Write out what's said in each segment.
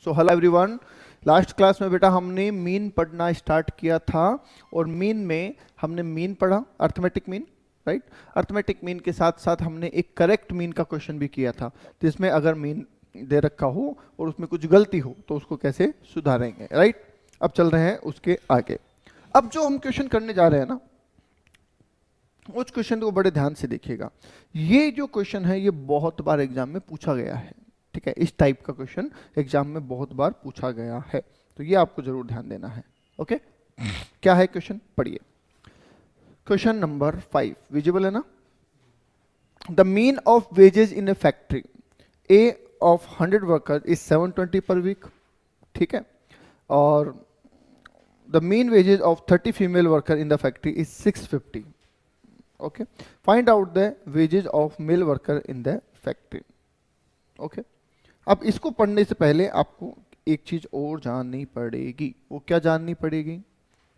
So hello everyone, last class में बेटा हमने मीन पढ़ना स्टार्ट किया था और मीन में हमने मीन पढ़ा, arithmetic mean, right. Arithmetic mean के साथ साथ हमने एक करेक्ट मीन का क्वेश्चन भी किया था, जिसमें अगर मीन दे रखा हो और उसमें कुछ गलती हो तो उसको कैसे सुधारेंगे, राइट। अब चल रहे हैं उसके आगे। अब जो हम क्वेश्चन करने जा रहे हैं ना, उस क्वेश्चन को बड़े ध्यान से देखिएगा। ये जो क्वेश्चन है ये बहुत बार एग्जाम में पूछा गया है, ठीक है। इस टाइप का क्वेश्चन एग्जाम में बहुत बार पूछा गया है, तो ये आपको जरूर ध्यान देना है। ओके, क्या है क्वेश्चन, पढ़िए। क्वेश्चन नंबर 5 विजिबल है ना। The mean of wages in a factory a of 100 worker is 720 per week, ठीक है। और the mean wages of 30 female worker in the factory is 650। Okay, find out the wages of male worker in the factory. Okay, अब इसको पढ़ने से पहले आपको एक चीज और जाननी पड़ेगी। वो क्या जाननी पड़ेगी?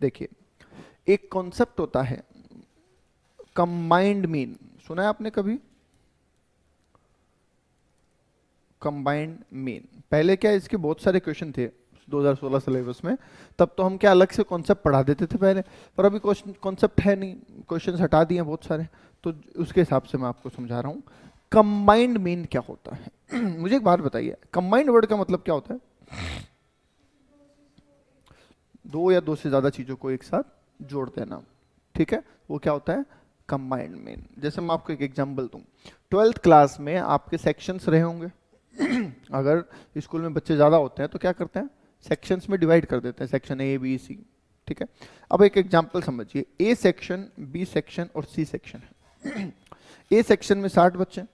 देखिए, एक कॉन्सेप्ट होता है कंबाइंड मीन, सुना है आपने कभी? कंबाइंड मीन, पहले क्या इसके बहुत सारे क्वेश्चन थे 2016 सिलेबस में, तब तो हम क्या अलग से कॉन्सेप्ट पढ़ा देते थे पहले, पर अभी कॉन्सेप्ट है नहीं, क्वेश्चन हटा दिए बहुत सारे, तो उसके हिसाब से मैं आपको समझा रहा हूँ कंबाइंड मीन क्या होता है। मुझे एक बात बताइए, कंबाइंड वर्ड का मतलब क्या होता है? दो या दो से ज्यादा चीजों को एक साथ जोड़ देना, ठीक है, वो क्या होता है? Combined mean. जैसे मैं आपको एक एग्जांपल दूं, 12th क्लास में आपके सेक्शंस रहे होंगे। अगर स्कूल में बच्चे ज्यादा होते हैं तो क्या करते हैं, सेक्शंस में डिवाइड कर देते हैं, सेक्शन ए बी सी, ठीक है। अब एक एग्जांपल समझिए, ए सेक्शन, बी सेक्शन और सी सेक्शन है। ए सेक्शन में 60 बच्चे हैं,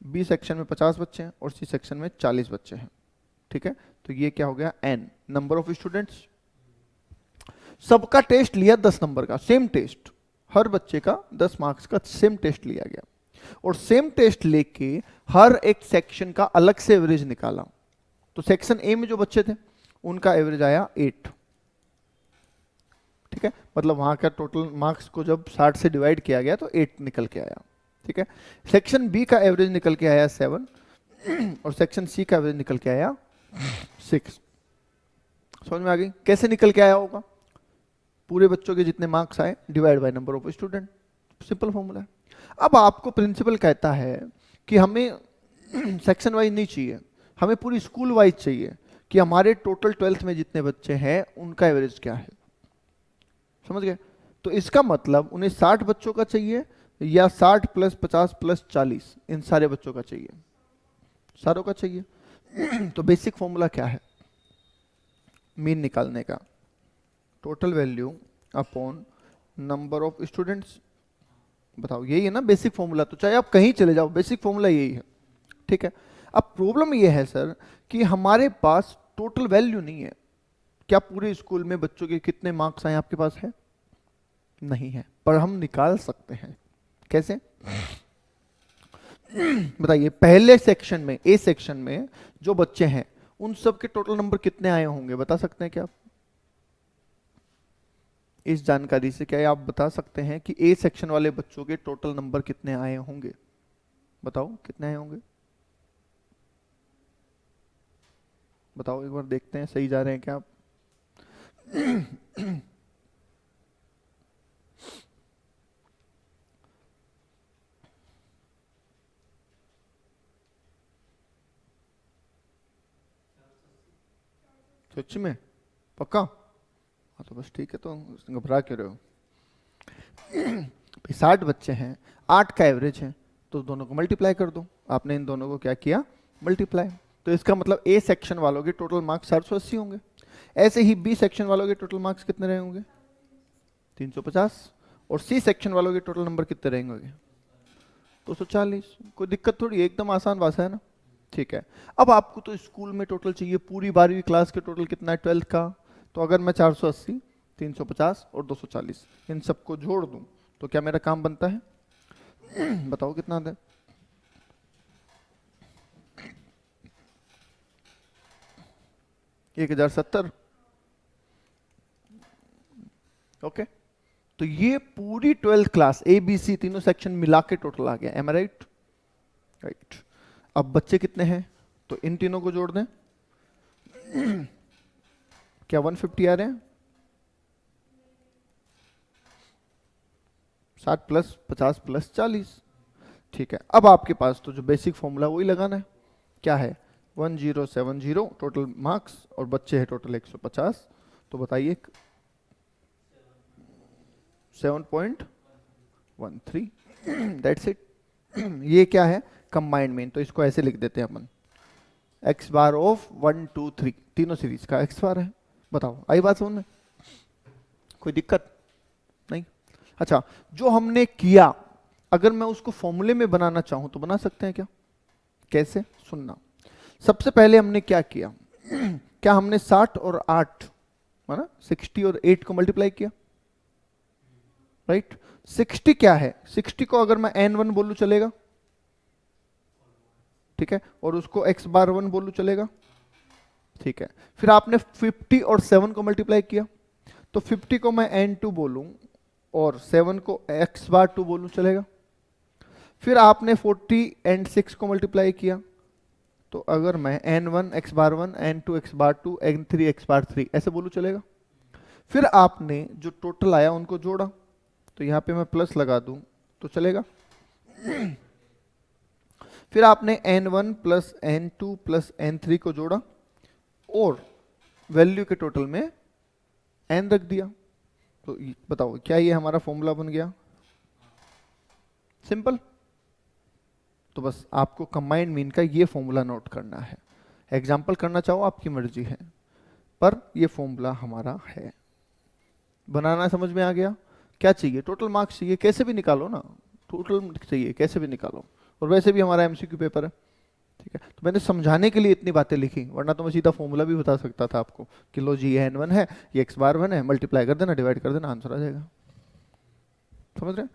बी सेक्शन में 50 बच्चे हैं और सी सेक्शन में 40 बच्चे हैं, ठीक है। तो ये क्या हो गया? N number of students. सबका टेस्ट लिया 10 नंबर का, सेम टेस्ट, हर बच्चे का 10 मार्क्स का सेम टेस्ट लिया गया, और सेम टेस्ट लेके हर एक सेक्शन का अलग से एवरेज निकाला। तो सेक्शन ए में जो बच्चे थे उनका एवरेज आया 8, ठीक है। मतलब वहां का टोटल मार्क्स को जब 60 से डिवाइड किया गया तो 8 निकल के आया, ठीक है। सेक्शन बी का एवरेज निकल के आया 7 और सेक्शन सी का एवरेज निकल के आया 6। समझ में आ गई कैसे निकल के आया होगा? पूरे बच्चों के जितने मार्क्स आए divide by number of student, simple formula है। अब आपको प्रिंसिपल कहता है कि हमें सेक्शन वाइज नहीं चाहिए, हमें पूरी स्कूल वाइज चाहिए कि हमारे टोटल 12th में जितने बच्चे हैं उनका एवरेज क्या है। समझ गए? तो इसका मतलब उन्हें 60 बच्चों का चाहिए या 60 प्लस 50 प्लस 40, इन सारे बच्चों का चाहिए, सारों का चाहिए। तो बेसिक फॉर्मूला क्या है मीन निकालने का? Total value upon number of students. बताओ, यही है ना बेसिक फॉर्मूला? तो चाहे आप कहीं चले जाओ, बेसिक फॉर्मूला यही है, ठीक है। अब प्रॉब्लम ये है सर कि हमारे पास टोटल वैल्यू नहीं है। क्या पूरे स्कूल में बच्चों के कितने मार्क्स आए आपके पास है? नहीं है, पर हम निकाल सकते हैं। कैसे? बताइए, पहले सेक्शन में, ए सेक्शन में जो बच्चे हैं उन सब के टोटल नंबर कितने आए होंगे, बता सकते हैं क्या आप? इस जानकारी से क्या आप बता सकते हैं कि ए सेक्शन वाले बच्चों के टोटल नंबर कितने आए होंगे? बताओ कितने आए होंगे, बताओ एक बार, देखते हैं सही जा रहे हैं क्या आप। सच में? पक्का? हाँ तो बस ठीक है, तो घबरा क्यों रहे हो? 60 बच्चे हैं, 8 का एवरेज है, तो दोनों को मल्टीप्लाई कर दो। आपने इन दोनों को क्या किया? मल्टीप्लाई। तो इसका मतलब ए सेक्शन वालों के टोटल मार्क्स 780 होंगे। ऐसे ही बी सेक्शन वालों के टोटल मार्क्स कितने रहे होंगे? 350। और सी सेक्शन वालों के टोटल नंबर कितने रहेंगे? 240। कोई दिक्कत थोड़ी, एकदम आसान भाषा है ना, ठीक है। अब आपको तो स्कूल में टोटल चाहिए, पूरी 12वीं क्लास के टोटल कितना है 12th का। तो अगर मैं 480, 350 और 240 इन सबको जोड़ दूं तो क्या मेरा काम बनता है? बताओ कितना आता है? 1070। ओके, तो ये पूरी 12th class A B C तीनों सेक्शन मिला के टोटल आ गया। एम आई राइट? राइट। अब बच्चे कितने हैं? तो इन तीनों को जोड़ दें, क्या 150 आ रहे हैं? 60 प्लस 50 प्लस 40। ठीक है, अब आपके पास तो जो बेसिक फॉर्मूला वही लगाना है। क्या है? 1070 टोटल मार्क्स और बच्चे हैं टोटल 150। तो बताइए 7.13। That's it. ये क्या है? Combined mean. तो इसको ऐसे लिख देते हैं अपन, एक्स बार ऑफ 1 2 3, तीनों सीरीज का एक्स बार है। बताओ, आई बात समझ में? कोई दिक्कत नहीं? अच्छा, जो हमने किया अगर मैं उसको फॉर्मूले में बनाना चाहूं तो बना सकते हैं क्या? कैसे? सुनना। सबसे पहले हमने क्या किया? क्या हमने 60 और 8 माना 60 और 8 को मल्टीप्लाई किया? राइट। 60 क्या है? 60 को अगर मैं n1 बोलूं चलेगा, ठीक है, और उसको x बार 1 बोलूं चलेगा, ठीक है। फिर आपने 50 और 7 को मल्टीप्लाई किया, तो 50 को मैं n2 बोलूं और 7 को x बार 2 बोलूं चलेगा। फिर आपने 40 एंड 6 को मल्टीप्लाई किया, तो अगर मैं n1 x बार 1, n2 x बार 2, n3 x बार 3 ऐसे बोलूं चलेगा। फिर आपने जो टोटल आया उनको जोड़ा, तो यहां पे मैं प्लस लगा दूं तो चलेगा। फिर आपने n1 plus n2 plus n3 को जोड़ा और वैल्यू के टोटल में n रख दिया। तो बताओ क्या ये हमारा फॉर्मूला बन गया? सिंपल। तो बस आपको कंबाइंड मीन का ये फॉर्मूला नोट करना है। एग्जाम्पल करना चाहो आपकी मर्जी है, पर ये फॉर्मूला हमारा है। बनाना समझ में आ गया? क्या चाहिए? टोटल मार्क्स चाहिए, कैसे भी निकालो ना, टोटल चाहिए कैसे भी निकालो। और वैसे भी हमारा एमसीक्यू पेपर है, ठीक है। तो मैंने समझाने के लिए इतनी बातें लिखी, वरना तो मैं सीधा फॉर्मूला भी बता सकता था आपको कि लो जी ये n1 है, ये एक्स बार 1 है, मल्टीप्लाई कर देना, डिवाइड कर देना, आंसर आ जाएगा। समझ रहे?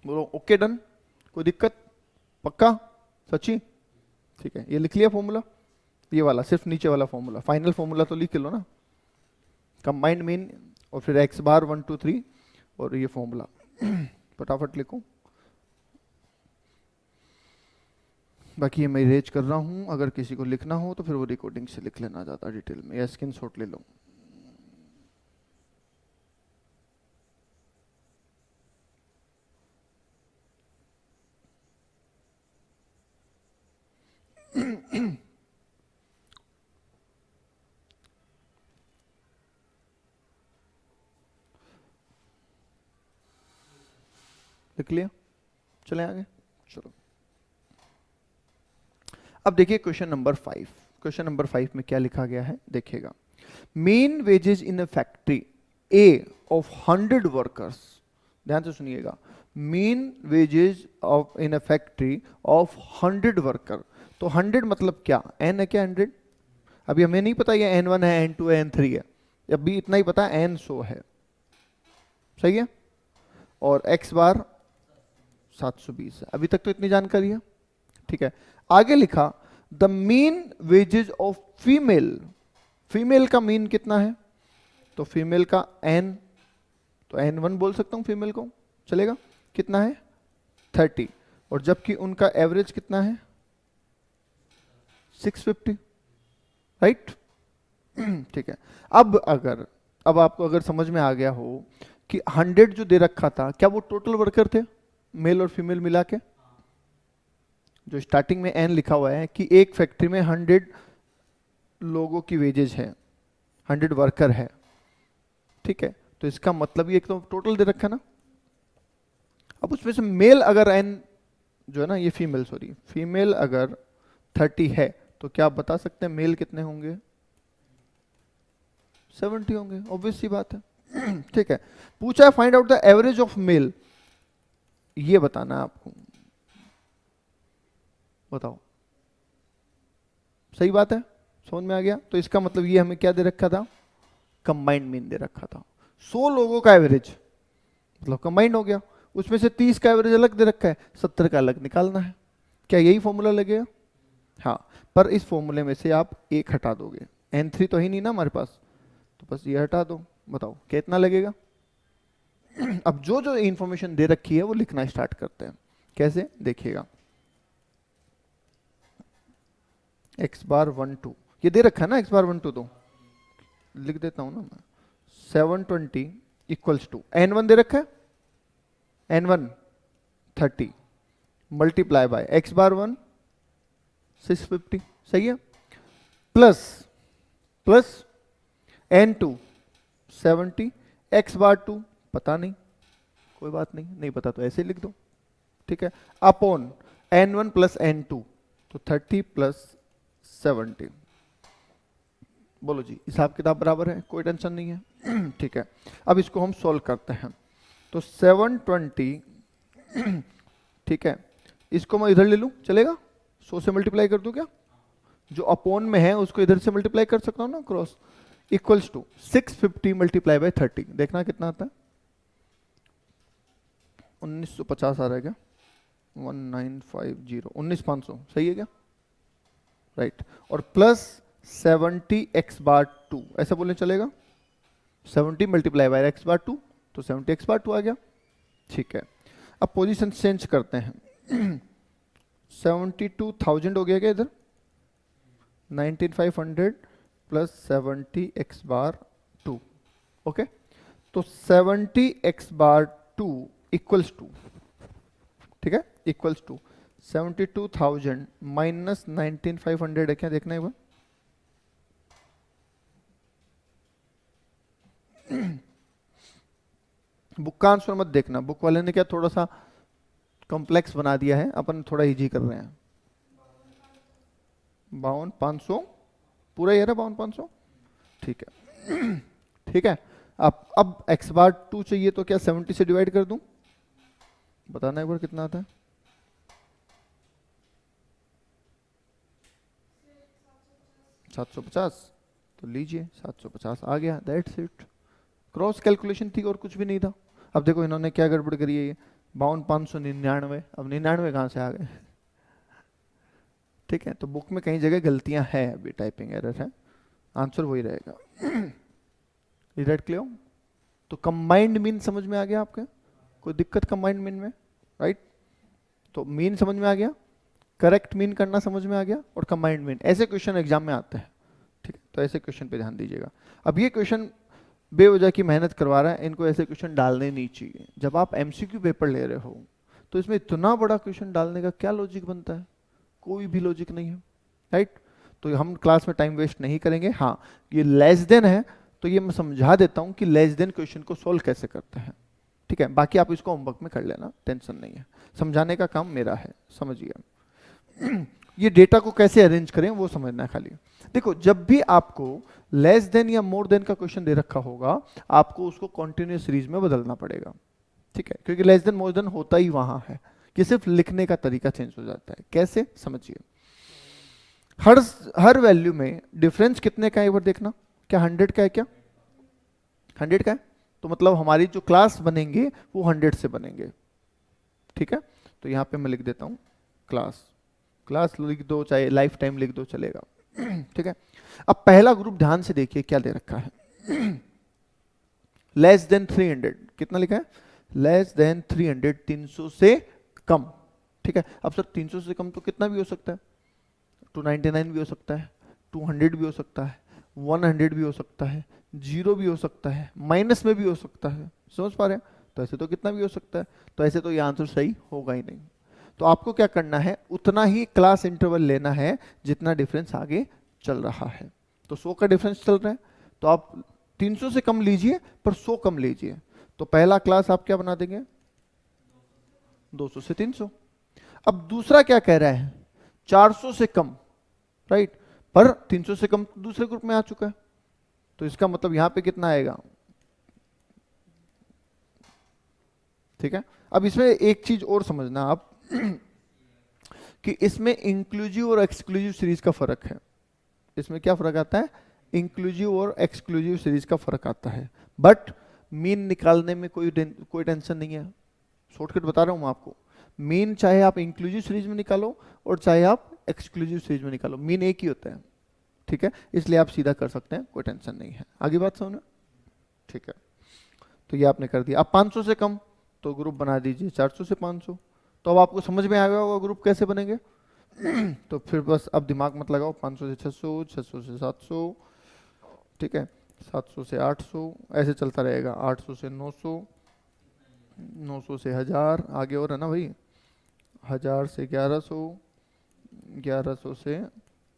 बोलो ओके, डन? कोई दिक्कत? पक्का? सच्ची? ठीक है, ये लिख लिया फॉर्मूला, ये वाला सिर्फ नीचे वाला फॉर्मूला, फाइनल फॉर्मूला तो लिख लो ना, कंबाइंड मीन और फिर एक्स बार 1 2 3 और ये फॉर्मूला। फटाफट लिखो, बाकी ये मैं इरेज कर रहा हूं। अगर किसी को लिखना हो तो फिर वो रिकॉर्डिंग से लिख लेना ज़्यादा डिटेल में, या स्क्रीनशॉट ले लो। लिख लिया? चले आगे, चलो। अब देखिए क्वेश्चन नंबर 5। क्वेश्चन नंबर 5 में क्या लिखा गया है देखिएगा। Mean wages in a factory a of 100 workers, ध्यान से सुनिएगा, mean wages of in a factory of 100 worker. तो 100 मतलब क्या? n है क्या 100? अभी हमें नहीं पता ये n1 है, n2 है, n3 है, अभी इतना ही पता है n100 है, सही है। और x बार 720 है, अभी तक तो इतनी जानकारी है, ठीक है। आगे लिखा the mean wages of female, female का मीन कितना है? तो फीमेल का n, तो n1 बोल सकता हूं फीमेल को, चलेगा? कितना है? 30। और जबकि उनका एवरेज कितना है? 650, राइट? ठीक है। अब आपको अगर समझ में आ गया हो कि 100 जो दे रखा था, क्या वो टोटल वर्कर थे मेल और फीमेल मिला के? जो स्टार्टिंग में n लिखा हुआ है कि एक फैक्ट्री में 100 लोगों की वेजेज है, 100 वर्कर है, ठीक है। तो इसका मतलब ये तो टोटल दे रखा ना। अब उसमें से मेल अगर n जो है ना, ये फीमेल, सॉरी फीमेल अगर 30 है, तो क्या आप बता सकते हैं मेल कितने होंगे? 70 होंगे, ऑब्वियस सी बात है। ठीक है। पूछा है find out the average of male, ये बताना है आपको। बताओ, सही बात है? समझ में आ गया? तो इसका मतलब ये हमें क्या दे रखा था? कंबाइंड मीन दे रखा था। 100 लोगों का एवरेज मतलब कंबाइंड हो गया, उसमें से 30 का एवरेज अलग दे रखा है, 70 का अलग निकालना है। क्या यही फॉर्मूला लगेगा? हाँ, पर इस फॉर्मूले में से आप एक हटा दोगे, n3 तो ही नहीं ना हमारे पास, तो बस ये हटा दो। बताओ कितना लगेगा? अब जो जो इंफॉर्मेशन दे रखी है वो लिखना स्टार्ट करते हैं। कैसे? देखिएगा, x बार 1 2, ये दे रखा है ना x बार 1 2, तो लिख देता हूं ना मैं, 720 इक्वल्स टू n1 दे रखा है, n1 30 मल्टीप्लाई बाय x बार 1 650, सही है, प्लस n2 70 x बार 2 पता नहीं, कोई बात नहीं, नहीं पता तो ऐसे लिख दो, ठीक है, अपॉन n1 प्लस n2 तो 30 प्लस 70। बोलो जी, हिसाब किताब बराबर है, कोई टेंशन नहीं है। ठीक है, अब इसको हम सॉल्व करते हैं। तो 720, ठीक है, इसको मैं इधर ले लूं, चलेगा? 100 से मल्टीप्लाई कर दूं क्या? जो अपॉन में है उसको इधर से मल्टीप्लाई कर सकता हूं ना, cross, equals to 650 multiply by 30, देखना कितना आता है, 1950 आ रहा है क्या? 1950, 19500, सही है क्या? राइट, और प्लस 70 x बार 2, ऐसा बोलने चलेगा? 70 मल्टीप्लाई बाय x बार 2 तो 70 x बार 2 आ गया, ठीक है। अब पोजीशन चेंज करते हैं। 72,000 हो गया क्या इधर? 19,500 प्लस 70 x बार 2, ओके, तो 70 x बार 2 इक्वल्स टू, ठीक है, इक्वल्स टू 72,000 माइनस 19,500 है क्या, देखना एक बार। बुक का आंसर मत देखना, बुक वाले ने क्या थोड़ा सा कॉम्प्लेक्स बना दिया है, अपन थोड़ा इजी कर रहे हैं। 52,500 पूरा ये रहा, 52,500, ठीक है। ठीक है, अब x बार 2 चाहिए तो क्या 70 से डिवाइड कर दूं? बताना एक बार कितना आता है? 750, तो लीजिए 750 आ गया, दैट्स इट। क्रॉस कैलकुलेशन थी और कुछ भी नहीं था। अब देखो इन्होंने क्या गड़बड़ करी है, ये 52,599, अब 99 कहां से आ गए? ठीक है, तो बुक में कई जगह गलतियां हैं, अभी टाइपिंग एरर है, आंसर वही रहेगा। Is that clear? तो कंबाइंड मीन समझ में आ गया आपके? कोई दिक्कत कंबाइंड मीन में? राइट, तो मीन समझ में आ गया, करेक्ट मीन करना समझ में आ गया, और कंबाइंड मीन, ऐसे क्वेश्चन एग्जाम में आते हैं। ठीक है, तो ऐसे क्वेश्चन पे ध्यान दीजिएगा। अब ये क्वेश्चन बेवजह की मेहनत करवा रहा है, इनको ऐसे क्वेश्चन डालने नहीं चाहिए। जब आप एमसीक्यू पेपर ले रहे हो तो इसमें इतना बड़ा क्वेश्चन डालने का क्या लॉजिक बनता है? कोई भी लॉजिक नहीं है, राइट। तो हम क्लास में टाइम वेस्ट नहीं करेंगे। हाँ, ये लेस देन है तो ये मैं समझा देता हूं कि लेस देन क्वेश्चन को सोल्व कैसे करते हैं, ठीक है। बाकी आप इसको होमवर्क में कर लेना, टेंशन नहीं है, समझाने का काम मेरा है, समझिए। ये डेटा को कैसे अरेंज करें वो समझना है खाली। देखो, जब भी आपको लेस देन या मोर देन का क्वेश्चन दे रखा होगा, आपको उसको कॉन्टिन्यूस सीरीज में बदलना पड़ेगा, ठीक है, क्योंकि लेस देन मोर देन होता ही वहां है, कि सिर्फ लिखने का तरीका चेंज हो जाता है। कैसे, समझिए। हर वैल्यू में डिफरेंस कितने का है एक बार देखना, क्या 100 का है? क्या 100 का है? तो मतलब हमारी जो क्लास बनेंगे वो 100 से बनेंगे, ठीक है। तो यहां पे मैं लिख देता हूं क्लास, क्लास लिख दो, चाहे लाइफ टाइम लिख दो, चलेगा। ठीक है, अब पहला ग्रुप ध्यान से देखिए क्या दे रखा है। लेस देन 300, कितना लिखा है? लेस देन 300, 300 से कम, ठीक है। अब सर 300 से कम तो कितना भी हो सकता है? 299 भी हो सकता है, 200 भी हो सकता है, 100 भी हो सकता है, 0 भी हो सकता है, माइनस में भी हो सकता है, समझ पा रहे हैं? तो ऐसे तो कितना भी हो सकता है, तो ऐसे तो ये आंसर सही होगा ही नहीं। तो आपको क्या करना है, उतना ही क्लास इंटरवल लेना है जितना डिफरेंस आगे चल रहा है। तो 100 का डिफरेंस चल रहा है तो आप 300 से कम लीजिए पर 100 कम लीजिए। तो पहला क्लास आप क्या बना देंगे? 200 से 300। अब दूसरा क्या कह रहा है? 400 से कम, राइट, पर 300 से कम दूसरे ग्रुप में आ चुका है, तो इसका मतलब यहां पे कितना आएगा? ठीक है, अब इसमें एक चीज और समझना आप, कि इसमें इंक्लूसिव और एक्सक्लूसिव सीरीज का फर्क है। इसमें क्या फर्क आता है? इंक्लूसिव और एक्सक्लूसिव सीरीज का फर्क आता है। बट मीन निकालने में कोई टेंशन नहीं है, शॉर्टकट बता रहा हूं मैं आपको। मीन चाहे आप इंक्लूसिव सीरीज में निकालो और चाहे आप एक्सक्लूसिव सीरीज में निकालो, मीन एक ही होता है, ठीक है। इसलिए आप सीधा कर सकते हैं, कोई टेंशन नहीं है। आगे बात सुनो, ठीक है। तो ये आपने कर दिया। अब 500 से कम तो ग्रुप बना दीजिए 400 से 500। तो अब आपको समझ में आ गया होगा ग्रुप कैसे बनेंगे। तो फिर बस अब दिमाग मत लगाओ, 500 से 600, 600 से 700, ठीक है, 700 से 800, ऐसे चलता रहेगा, 800 से 900, 900 से 1000, आगे और है ना भाई, 1000 से 1100, 1100 से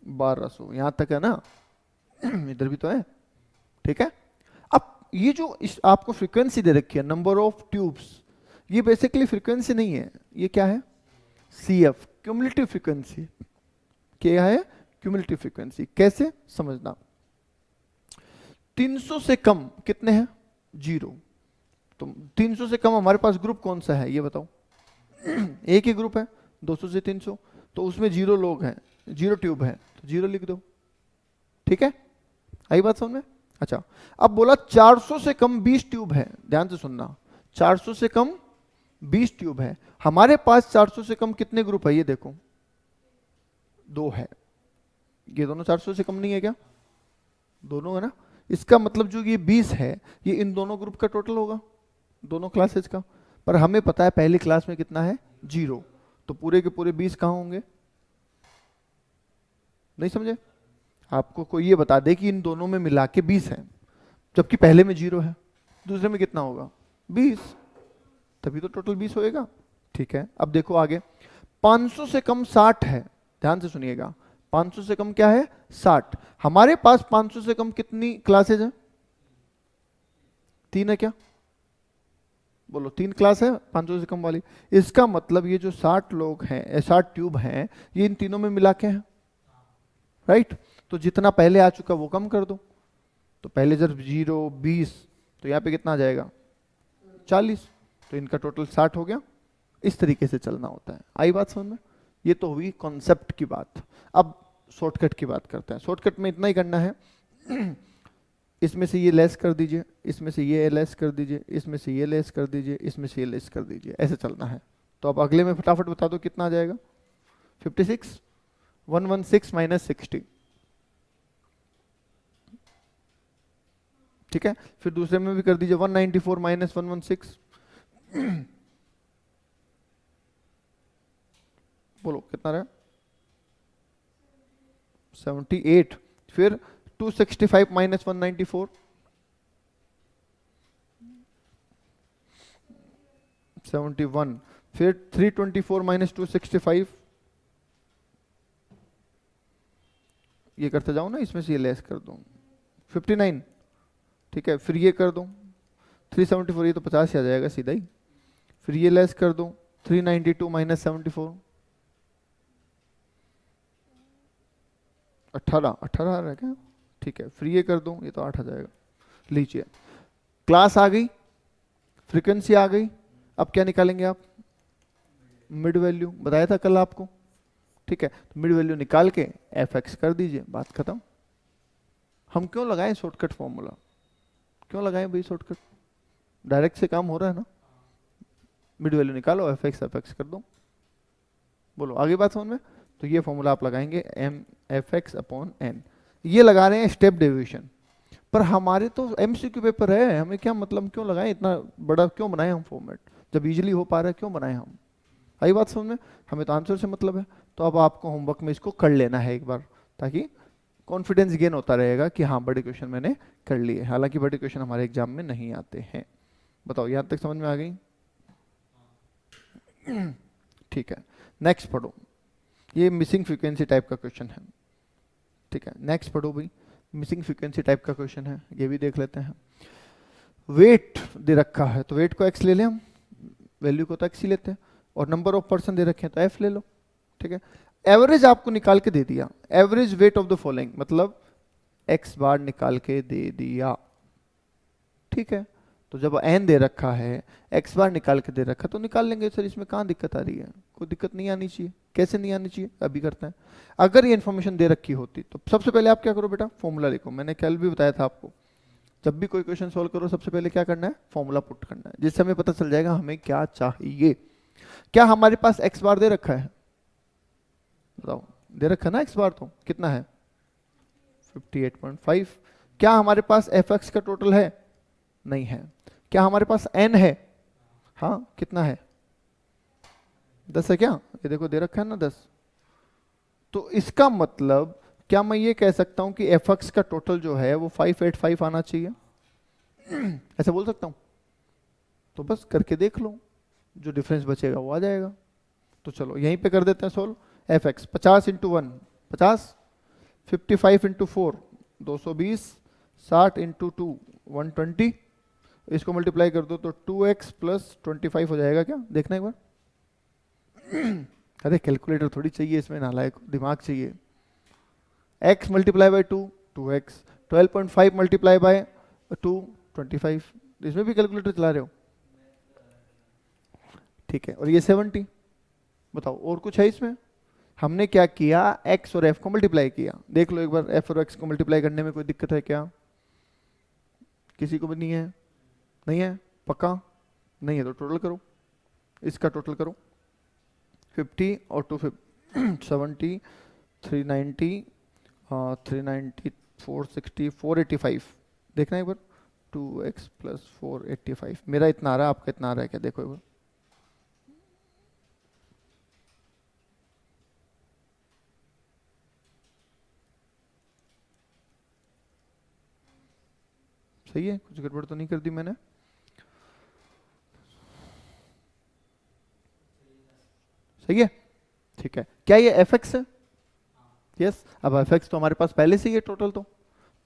1200, यहाँ तक है ना। इधर भी तो है, ठीक है। अब ये जो इस आपको फ्रीक्वेंसी दे रखी है, नंबर ऑफ ट्यूब्स, ये बेसिकली फ्रीक्वेंसी नहीं है, ये क्या है, CF, क्यूमुलेटिव फ्रीक्वेंसी। क्या है, क्यूमुलेटिव फ्रीक्वेंसी। कैसे समझना, 300 से कम कितने हैं, 0। तो 300 से कम हमारे पास ग्रुप कौन सा है ये बताओ। एक ही ग्रुप है, 200 से 300, तो उसमें 0 लोग हैं, 0 ट्यूब है, तो 0 लिख दो, ठीक है, आई बात समझ में। अच्छा, अब बोला 400 से कम 20 ट्यूब है, ध्यान से सुनना, 400 से कम 20 ट्यूब है। हमारे पास 400 से कम कितने ग्रुप है, ये देखो 2 है, ये दोनों 400 से कम नहीं है क्या, दोनों है ना। इसका मतलब जो ये 20 है, ये इन दोनों ग्रुप का टोटल होगा, दोनों क्लासेस का। पर हमें पता है पहली क्लास में कितना है, 0, तो पूरे के पूरे 20 कहाँ होंगे, नहीं समझे। आपको कोई ये बता दे कि इन दोनों में मिला के 20 है, जबकि पहले में 0 है, दूसरे में कितना होगा 20, तभी तो टोटल 20 होएगा, ठीक है। अब देखो आगे, 500 से कम 60 है, ध्यान से सुनिएगा, 500 से कम क्या है, 60। हमारे पास 500 से कम कितनी क्लासेज है, 3 है क्या, बोलो 3 क्लास है 500 से कम वाली। इसका मतलब ये जो 60 लोग हैं, 60 ट्यूब हैं, ये इन तीनों में मिला के हैं, राइट। तो जितना पहले आ चुका वो कम कर दो, तो पहले जब 0 20, तो यहाँ पे कितना आ जाएगा 40, तो इनका टोटल 60 हो गया। इस तरीके से चलना होता है, आई बात समझ में। ये तो हुई कॉन्सेप्ट की बात। अब शॉर्टकट की बात करते हैं। शॉर्टकट में इतना ही करना है, इसमें से ये लेस कर दीजिए, इसमें से ये लेस कर दीजिए, इसमें से ये लेस कर दीजिए, इसमें से ये लेस कर दीजिए, ऐसे चलना है। तो अब अगले में फटाफट बता दो कितना आ जाएगा, 56, 116 माइनस 60, ठीक है। फिर दूसरे में भी कर दीजिए 194 माइनस 116, बोलो कितना रहा, 78। फिर 265 माइनस 194, 71। फिर 324 माइनस 265, ये करते जाओ ना, इसमें से ये लेस कर दो, 59, ठीक है। फिर ये कर दो 374, ये तो 50 ही आ जाएगा सीधा ही। फिर ये लेस कर दो 392 माइनस 74, 18 आ रहा है क्या, ठीक है। फिर ये कर दो, ये तो 8 आ जाएगा। लीजिए, क्लास आ गई, फ्रीक्वेंसी आ गई, अब क्या निकालेंगे आप, मिड वैल्यू, बताया था कल आपको, ठीक है। तो मिड वैल्यू निकाल के fx कर दीजिए, बात खत्म। हम क्यों लगाएं शॉर्टकट फॉर्मूला, क्यों लगाएं भाई शॉर्टकट, डायरेक्ट से काम हो रहा है ना। मिड वैल्यू निकालो, fx कर दो, बोलो आगे बात समझ में। तो ये फॉर्मूला आप लगाएंगे mfx/n, ये लगा रहे हैं स्टेप डेविएशन। पर हमारे तो MCQ पेपर है, हमें क्या मतलब, क्यों लगाएं इतना बड़ा, क्यों बनाए हम फॉर्मेट, जब इजीली हो पा रहा है क्यों बनाए हम, आई बात समझ में। हमें तो आंसर से मतलब है। तो अब आपको होमवर्क में इसको कर लेना है एक बार, ताकि कॉन्फिडेंस गेन होता रहेगा कि हाँ बड़े क्वेश्चन मैंने कर लिए। हालांकि बड़े क्वेश्चन हमारे एग्जाम में नहीं आते हैं। बताओ यहाँ तक समझ में आ गई, ठीक है। नेक्स्ट पढ़ो, ये मिसिंग फ्रीक्वेंसी टाइप का क्वेश्चन है, ठीक है। नेक्स्ट पढ़ो भाई, मिसिंग फ्रीक्वेंसी टाइप का क्वेश्चन है, ये भी देख लेते हैं। वेट दे रखा है, तो वेट को x ले लें हम, वैल्यू को तो x ही लेते हैं, और नंबर ऑफ पर्सन दे रखे हैं तो f ले लो, ठीक है। एवरेज आपको निकाल के दे दिया, average weight of the following, मतलब x बार निकाल के दे दिया, ठीक है। तो जब n दे रखा है, x बार निकाल के दे रखा, तो निकाल लेंगे सर, इसमें कहाँ दिक्कत आ रही है, कोई दिक्कत नहीं आनी चाहिए। कैसे नहीं आनी चाहिए, अभी करते हैं। अगर ये इन्फॉर्मेशन दे रखी होती तो सबसे पहले आप क्या करो बेटा, फॉर्मूला लिखो। मैंने कल भी बताया था आपको, जब भी कोई क्वेश्चन सॉल्व करो सबसे पहले क्या करना है, फॉर्मूला पुट करना है, जिससे हमें पता चल जाएगा हमें क्या चाहिए। क्या हमारे पास x बार दे रखा है, बताओ, दे रखा है ना x बार, तो कितना है 58.5। क्या हमारे पास fx का टोटल है, नहीं है। क्या हमारे पास n है, हाँ कितना है 10 है क्या, ये देखो दे रखा है ना 10। तो इसका मतलब क्या मैं ये कह सकता हूं कि एफ एक्स का टोटल जो है वो 585 आना चाहिए? ऐसा बोल सकता हूं? तो बस करके देख लो, जो डिफरेंस बचेगा वो आ जाएगा। तो चलो यहीं पे कर देते हैं solve. F x 50 into 1 50, 55 into 4 220, 60 into 2 120, इसको मल्टीप्लाई कर दो तो 2x प्लस 25 हो जाएगा। क्या देखना एक बार? अरे कैलकुलेटर थोड़ी चाहिए इसमें, नालायक, दिमाग चाहिए। x multiply by 2 2x, 12.5 multiply by 2 25, इसमें भी कैलकुलेटर चला रहे हो? ठीक है, और ये 70। बताओ और कुछ है इसमें? हमने क्या किया, x और f को मल्टीप्लाई किया। देख लो एक बार, f और x को मल्टीप्लाई करने में कोई दिक्कत है क्या? किसी को भी नहीं है? नहीं है पक्का? नहीं है तो टोटल करो, इसका टोटल करो। 50 और 2 70, 390, 390, 460, 485। देखना एक बार, 2x प्लस 485। मेरा इतना आ रहा है, आपका इतना आ रहा है क्या? देखो एक बार। सही है? कुछ गड़बड़ तो नहीं कर दी मैंने? सही है? ठीक है। क्या ये एफ एक्स है? यस। अब एफ एक्स तो हमारे पास पहले से ही है टोटल।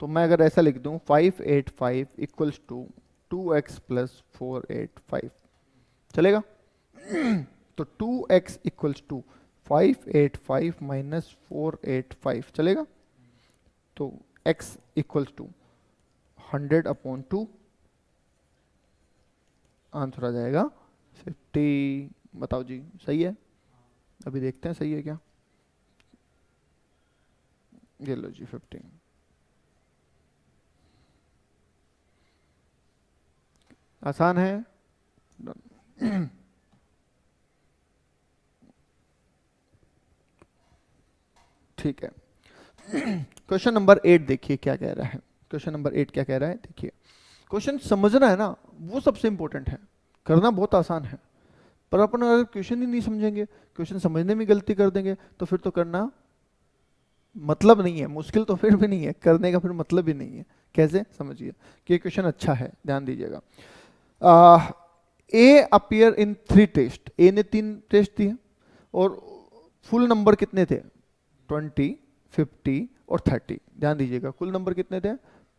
तो मैं अगर ऐसा लिख दूं 585 इक्वल्स टू 2x प्लस 485, चलेगा? तो 2x इक्वल्स टू 585 माइनस 485, चलेगा? तो x इक्वल्स टू 100/2, आंसर आ जाएगा 50। बताओ जी, सही है? अभी देखते हैं सही है क्या। ये लो जी 50। आसान है। ठीक है। क्वेश्चन नंबर 8 देखिए क्या कह रहा है। क्वेश्चन नंबर 8 क्या कह रहा है, देखिए। क्वेश्चन समझना है ना, वो सबसे इंपॉर्टेंट है। करना बहुत आसान है, पर अपन अगर क्वेश्चन ही नहीं समझेंगे, क्वेश्चन समझने में गलती कर देंगे, तो फिर तो करना मतलब नहीं है। मुश्किल तो फिर भी नहीं है, करने का फिर मतलब ही नहीं है। कैसे? समझिए कि क्वेश्चन अच्छा है, ध्यान दीजिएगा। ए अपियर इन 3 टेस्ट। ए ने 3 टेस्ट दिए और फुल नंबर कितने थे? 20, 50 और 30। ध्यान दीजिएगा, कुल नंबर कितने थे?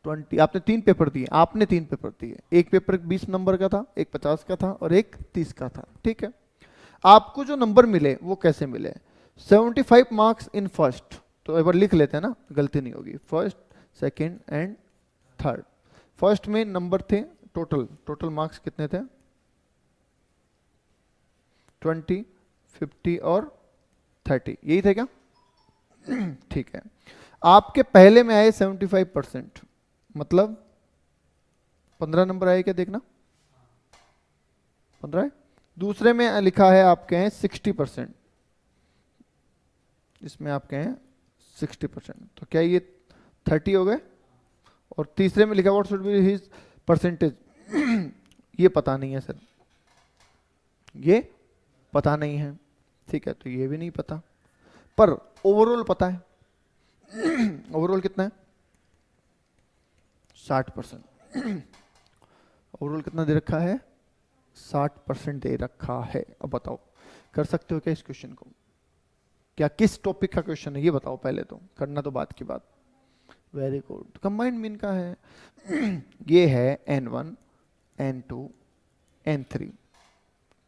20। आपने 3 पेपर दिए, आपने 3 पेपर दिए। एक पेपर 20 नंबर का था, एक 50 का था और एक 30 का था। ठीक है। आपको जो नंबर मिले वो कैसे मिले? 75 मार्क्स इन फर्स्ट। तो एक बार लिख लेते हैं ना, गलती नहीं होगी। First, second and third. First में नंबर थे टोटल, टोटल मार्क्स कितने थे? 20, 50 और 30, यही थे क्या? ठीक है। आपके पहले में आए 75%, मतलब 15 नंबर आए क्या? देखना, 15 है। दूसरे में लिखा है आपके हैं 60%, इसमें आपके हैं 60%, तो क्या ये 30 हो गए? और तीसरे में लिखा what should be his percentage, ये पता नहीं है सर, ये पता नहीं है। ठीक है, तो ये भी नहीं पता, पर ओवरऑल पता है। ओवरऑल कितना है? 60%। ओवरऑल कितना दे रखा है? 60% दे रखा है। अब बताओ, कर सकते हो क्या इस क्वेश्चन को? क्या किस टॉपिक का क्वेश्चन है ये बताओ पहले, तो करना तो बात की बात। वेरी गुड, कंबाइंड मीन का है। ये है n1, n2, n3।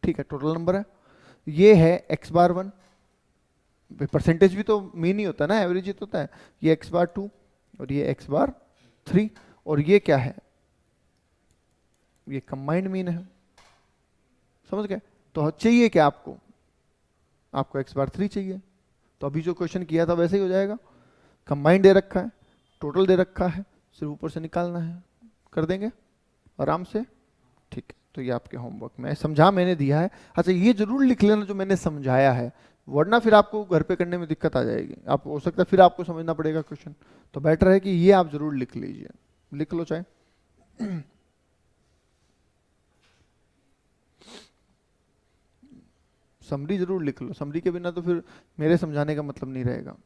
ठीक है, टोटल नंबर है। ये है x⁻1, परसेंटेज भी तो मीन ही होता है ना, एवरेज ही तो होता है। ये x⁻2 और ये x⁻3, और ये क्या है? ये कंबाइंड मीन है। समझ गए? तो चाहिए क्या आपको? आपको x⁻3 चाहिए। तो अभी जो क्वेश्चन किया था वैसे ही हो जाएगा। कंबाइंड दे रखा है, टोटल दे रखा है, सिर्फ ऊपर से निकालना है। कर देंगे आराम से। ठीक है, तो ये आपके होमवर्क में समझा मैंने दिया है। अच्छा, ये जरूर लिख लेना जो मैंने समझाया है, वरना फिर आपको घर पे करने में दिक्कत आ जाएगी। आप हो सकता है फिर आपको समझना पड़ेगा क्वेश्चन। तो बेटर है कि ये आप जरूर लिख लीजिए, लिख लो चाहे। समरी जरूर लिख लो, समरी के बिना तो फिर मेरे समझाने का मतलब नहीं रहेगा।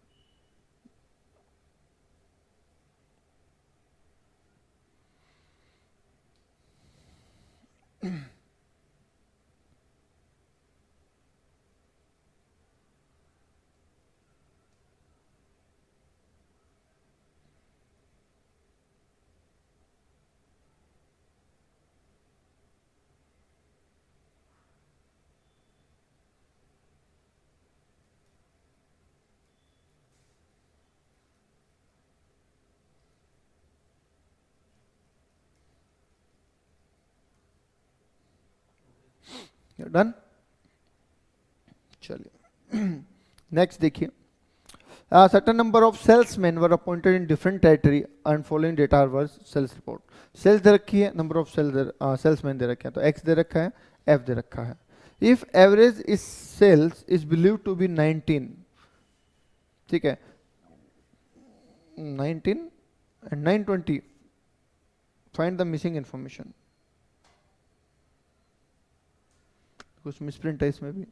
डन। चलिए नेक्स्ट देखिए, certain number of salesmen were appointed in different territory and following data was sales report। Sales दे रखी है, नंबर ऑफ सेल्समैन दे रखे हैं, तो x दे रखा है, f दे रखा है। If average is sales is believe to be 19, ठीक है, 19 and 920, find the missing information. कुछ मिसप्रिंट है इसमें भी,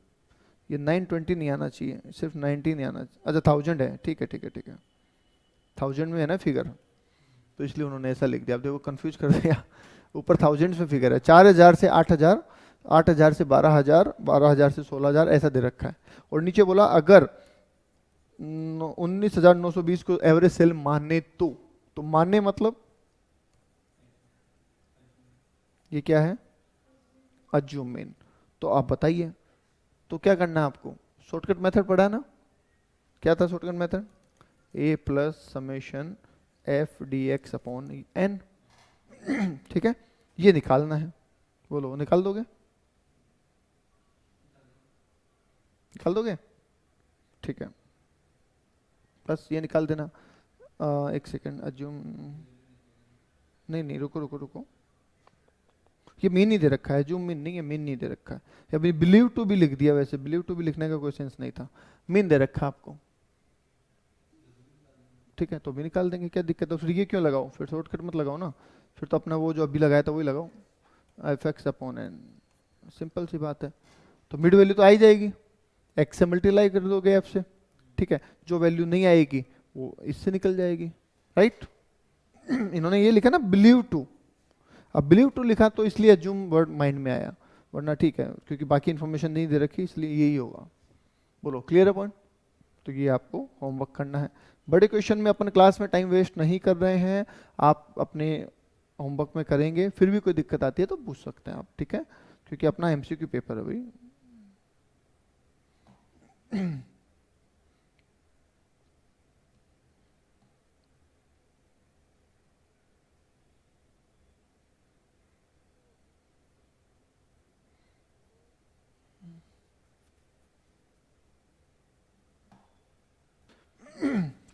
ये 920 नहीं आना चाहिए, सिर्फ 19 नहीं आना चाहिए। अच्छा 1000 है, ठीक है ठीक है ठीक है, 1000 में है ना फिगर, तो इसलिए उन्होंने ऐसा लिख दिया। अब देखो कंफ्यूज कर दिया, ऊपर 1000 में फिगर है, 4000 से 8000, 8000 से 12000, 12000 से 16000 ऐसा दे रखा है। और नीचे बोला अगर 19920 को एवरेज सेल माने तो माने मतलब ये क्या है, अज्यूम मीन। तो आप बताइए तो क्या करना है आपको, शॉर्टकट मेथड पढ़ा है ना, क्या था shortcut method, a plus summation f d x upon n, ठीक है, ये निकालना है। बोलो निकाल दोगे, निकाल दोगे, ठीक है, बस ये निकाल देना। एक सेकेंड, अज्यूम, नहीं रुको रुको रुको, ये मीन नहीं दे रखा है, जूम मीन नहीं है, मीन नहीं दे रखा है। अभी बिलीव टू भी लिख दिया, वैसे बिलीव टू भी लिखने का कोई सेंस नहीं था, मीन दे रखा आपको, ठीक है, तो भी निकाल देंगे, क्या दिक्कत है। फिर ये क्यों लगाओ, फिर शॉर्टकट मत लगाओ ना, फिर तो अपना वो जो अभी लगाया था वही लगाओ, f x upon n, simple सी बात है। तो मिड वैल्यू तो आ ही जाएगी, एक्स से मल्टीप्लाई कर दोगे एफ से, ठीक है, जो वैल्यू नहीं आएगी वो इससे निकल जाएगी, राइट। इन्होंने ये लिखा ना बिलीव टू, अब बिलीव टू लिखा तो इसलिए अज्यूम वर्ड माइंड में आया, वरना ठीक है क्योंकि बाकी इंफॉर्मेशन नहीं दे रखी इसलिए यही होगा। बोलो क्लियर है पॉइंट, तो ये आपको होमवर्क करना है। बड़े क्वेश्चन में अपन क्लास में टाइम वेस्ट नहीं कर रहे हैं, आप अपने होमवर्क में करेंगे, फिर भी कोई दिक्कत आती है तो पूछ सकते हैं आप, ठीक है, क्योंकि अपना एमसीक्यू पेपर है भाई।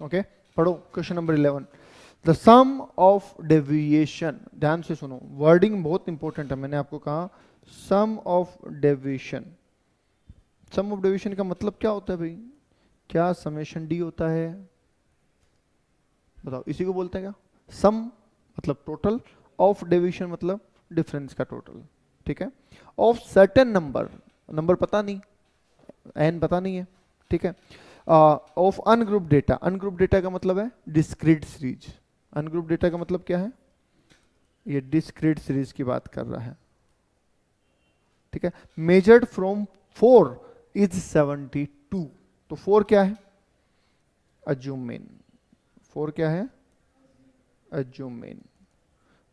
ओके पढ़ो question number 11, the sum of deviation, ध्यान से सुनो, वर्डिंग बहुत इंपॉर्टेंट है, मैंने आपको कहा sum of deviation. Sum of deviation का मतलब क्या होता है भाई, क्या समेशन डी होता है, बताओ, इसी को बोलते हैं क्या, सम मतलब टोटल, ऑफ डेविएशन मतलब डिफरेंस का टोटल, ठीक है। ऑफ सर्टेन नंबर, नंबर पता नहीं, एन पता नहीं है, ठीक है। Of ungroup data, ungroup data का मतलब है डिस्क्रीट सीरीज, अनग्रुप डेटा का मतलब क्या है, ये डिस्क्रीट सीरीज की बात कर रहा है, ठीक है। मेजर्ड फ्रॉम 4 इज 72, तो 4 क्या है, अज्यूम मीन, 4 क्या है, अज्यूम मीन,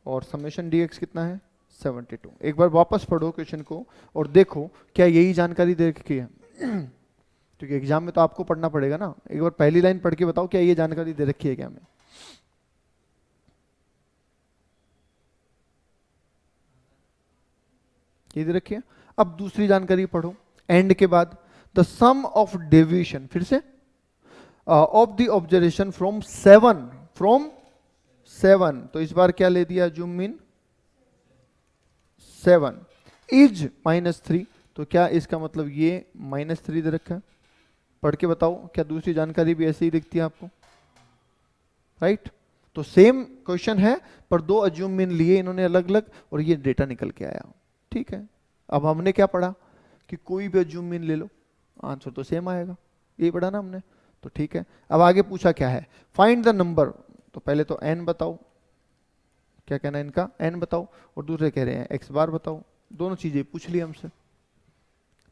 और समेशन डीएक्स कितना है 72। एक बार वापस पढ़ो क्वेश्चन को और देखो क्या यही जानकारी दे रखी है, क्योंकि एग्जाम में तो आपको पढ़ना पड़ेगा ना। एक बार पहली लाइन पढ़ के बताओ क्या ये जानकारी दे रखी है क्या हमें, ये दे रखी है। अब दूसरी जानकारी पढ़ो, एंड के बाद द सम ऑफ डेविएशन, फिर से of the observation from 7, from 7, तो इस बार क्या ले दिया, जूम मीन 7 इज -3, तो क्या इसका मतलब ये -3 दे रखा है। पढ़ के बताओ क्या दूसरी जानकारी भी ऐसे ही दिखती है आपको, राइट। तो सेम क्वेश्चन है पर दो अज्यूम मीन लिए इन्होंने अलग अलग और ये डेटा निकल के आया, ठीक है। अब हमने क्या पढ़ा कि कोई भी अज्यूम मीन ले लो आंसर तो सेम आएगा, यही पढ़ा ना हमने, तो ठीक है। अब आगे पूछा क्या है, फाइंड द नंबर, तो पहले तो एन बताओ, क्या कहना है इनका, एन बताओ, और दूसरे कह रहे हैं एक्स बार बताओ, दोनों चीजें पूछ ली हमसे,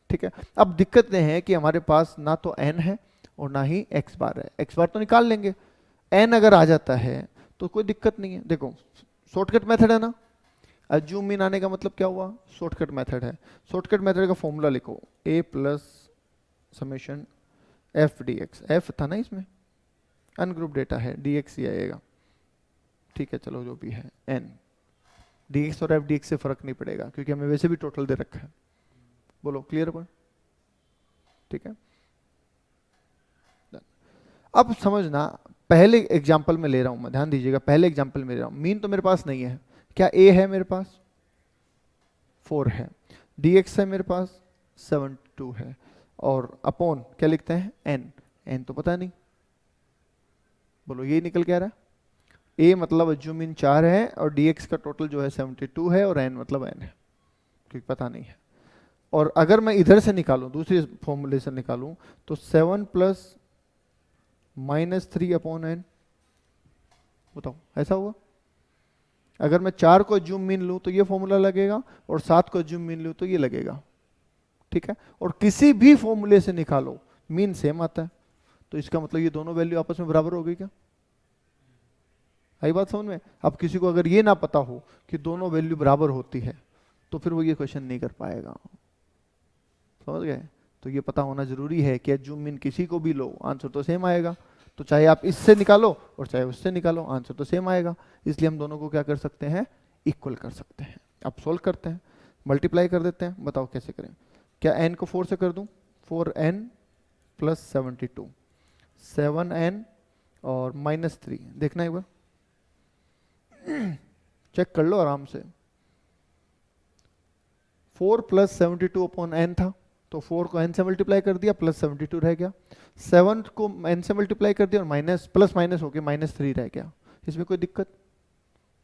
ठीक है। अब दिक्कत यह है कि हमारे पास ना तो n है और ना ही x बार है। x बार तो निकाल लेंगे, n अगर आ जाता है तो कोई दिक्कत नहीं है। देखो शॉर्टकट मेथड है ना, अज्यूम मीन आने का मतलब क्या हुआ, शॉर्टकट मेथड है। शॉर्टकट मेथड का फॉर्मूला लिखो, a plus summation f d x, F था ना इसमें, अनग्रुप डेटा है, डी एक्स ही आएगा, ठीक है। चलो जो भी है n, डी एक्स और एफ डी एक्स से फर्क नहीं पड़ेगा क्योंकि हमें वैसे भी टोटल दे रखा है। बोलो क्लियर अपन, ठीक है। अब समझना, पहले एग्जाम्पल में ले रहा हूं मैं, ध्यान दीजिएगा, पहले एग्जाम्पल में ले रहा हूं, मीन तो मेरे पास नहीं है, क्या a है मेरे पास 4 है, dx है मेरे पास 72 है, और अपॉन क्या लिखते हैं n, n तो पता नहीं। बोलो यही निकल के आ रहा है, a मतलब अज्यूम मीन 4 है और dx का टोटल जो है 72 है और n मतलब n है, क्योंकि पता नहीं है। और अगर मैं इधर से निकालूं, दूसरी फॉर्मूले से निकालूं, तो 7 प्लस -3 अपॉन n, बताओ ऐसा हुआ। अगर मैं 4 को अज्यूम मीन लूं तो ये फॉर्मूला लगेगा, और 7 को अज्यूम मीन लूं तो ये लगेगा, ठीक है। और किसी भी फॉर्मूले से निकालो मीन सेम आता है, तो इसका मतलब ये दोनों वैल्यू आपस में बराबर हो गई क्या, आई बात समझ में। अब किसी को अगर ये ना पता हो कि दोनों वैल्यू बराबर होती है तो फिर वो ये क्वेश्चन नहीं कर पाएगा, समझ गए। तो ये पता होना जरूरी है कि अज्यूम मीन किसी को भी लो आंसर तो सेम आएगा, तो चाहे आप इससे निकालो और चाहे उससे निकालो आंसर तो सेम आएगा। इसलिए हम दोनों को क्या कर सकते हैं, इक्वल कर सकते हैं। अब सोल्व करते हैं, मल्टीप्लाई कर देते हैं, बताओ कैसे करें। क्या n को 4 से कर दूं, 4n प्लस 72, 7n और -3, देखना एक बार चेक कर लो आराम से। 4 प्लस 72 अपॉन n था, तो 4 को n से मल्टीप्लाई कर दिया, प्लस 72 रह गया। 7 को n से मल्टीप्लाई कर दिया और माइनस प्लस माइनस हो गया, -3 रह गया। इसमें कोई दिक्कत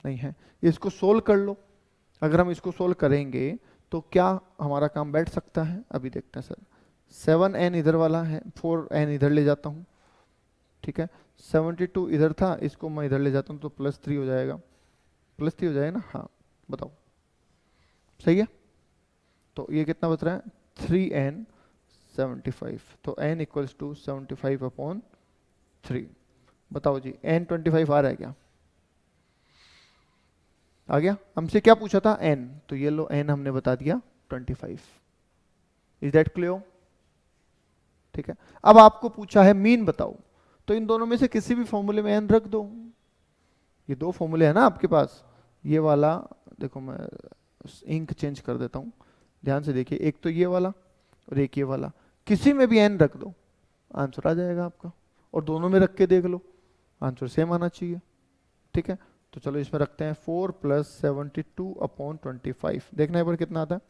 नहीं है। इसको सोल्व कर लो, अगर हम इसको सोल्व करेंगे तो क्या हमारा काम बैठ सकता है, अभी देखते हैं सर। 7n इधर वाला है, 4n इधर ले जाता हूँ, ठीक है। 72 इधर था, इसको मैं इधर ले जाता हूँ तो +3 हो जाएगा, +3 हो जाएगा ना, हाँ बताओ सही है। तो ये कितना बच रहा है, 3n 75, तो n इक्वल्स टू 75 अपॉन 3। बताओ जी n 25 आ रहा है क्या, आ गया। हमसे क्या पूछा था n, तो ये लो n हमने बता दिया 25। इज दैट क्लियर, ठीक है। अब आपको पूछा है मीन बताओ, तो इन दोनों में से किसी भी फॉर्मूले में n रख दो। ये दो फॉर्मूले है ना आपके पास, ये वाला देखो, मैं इंक चेंज कर देता हूँ, ध्यान से देखिए, एक तो ये वाला और एक ये वाला, किसी में भी n रख दो आंसर आ जाएगा आपका, और दोनों में रख के देख लो आंसर सेम आना चाहिए, ठीक है। तो चलो इसमें रखते हैं 4 प्लस 72 अपॉन 25, देखना एक बार कितना आता है।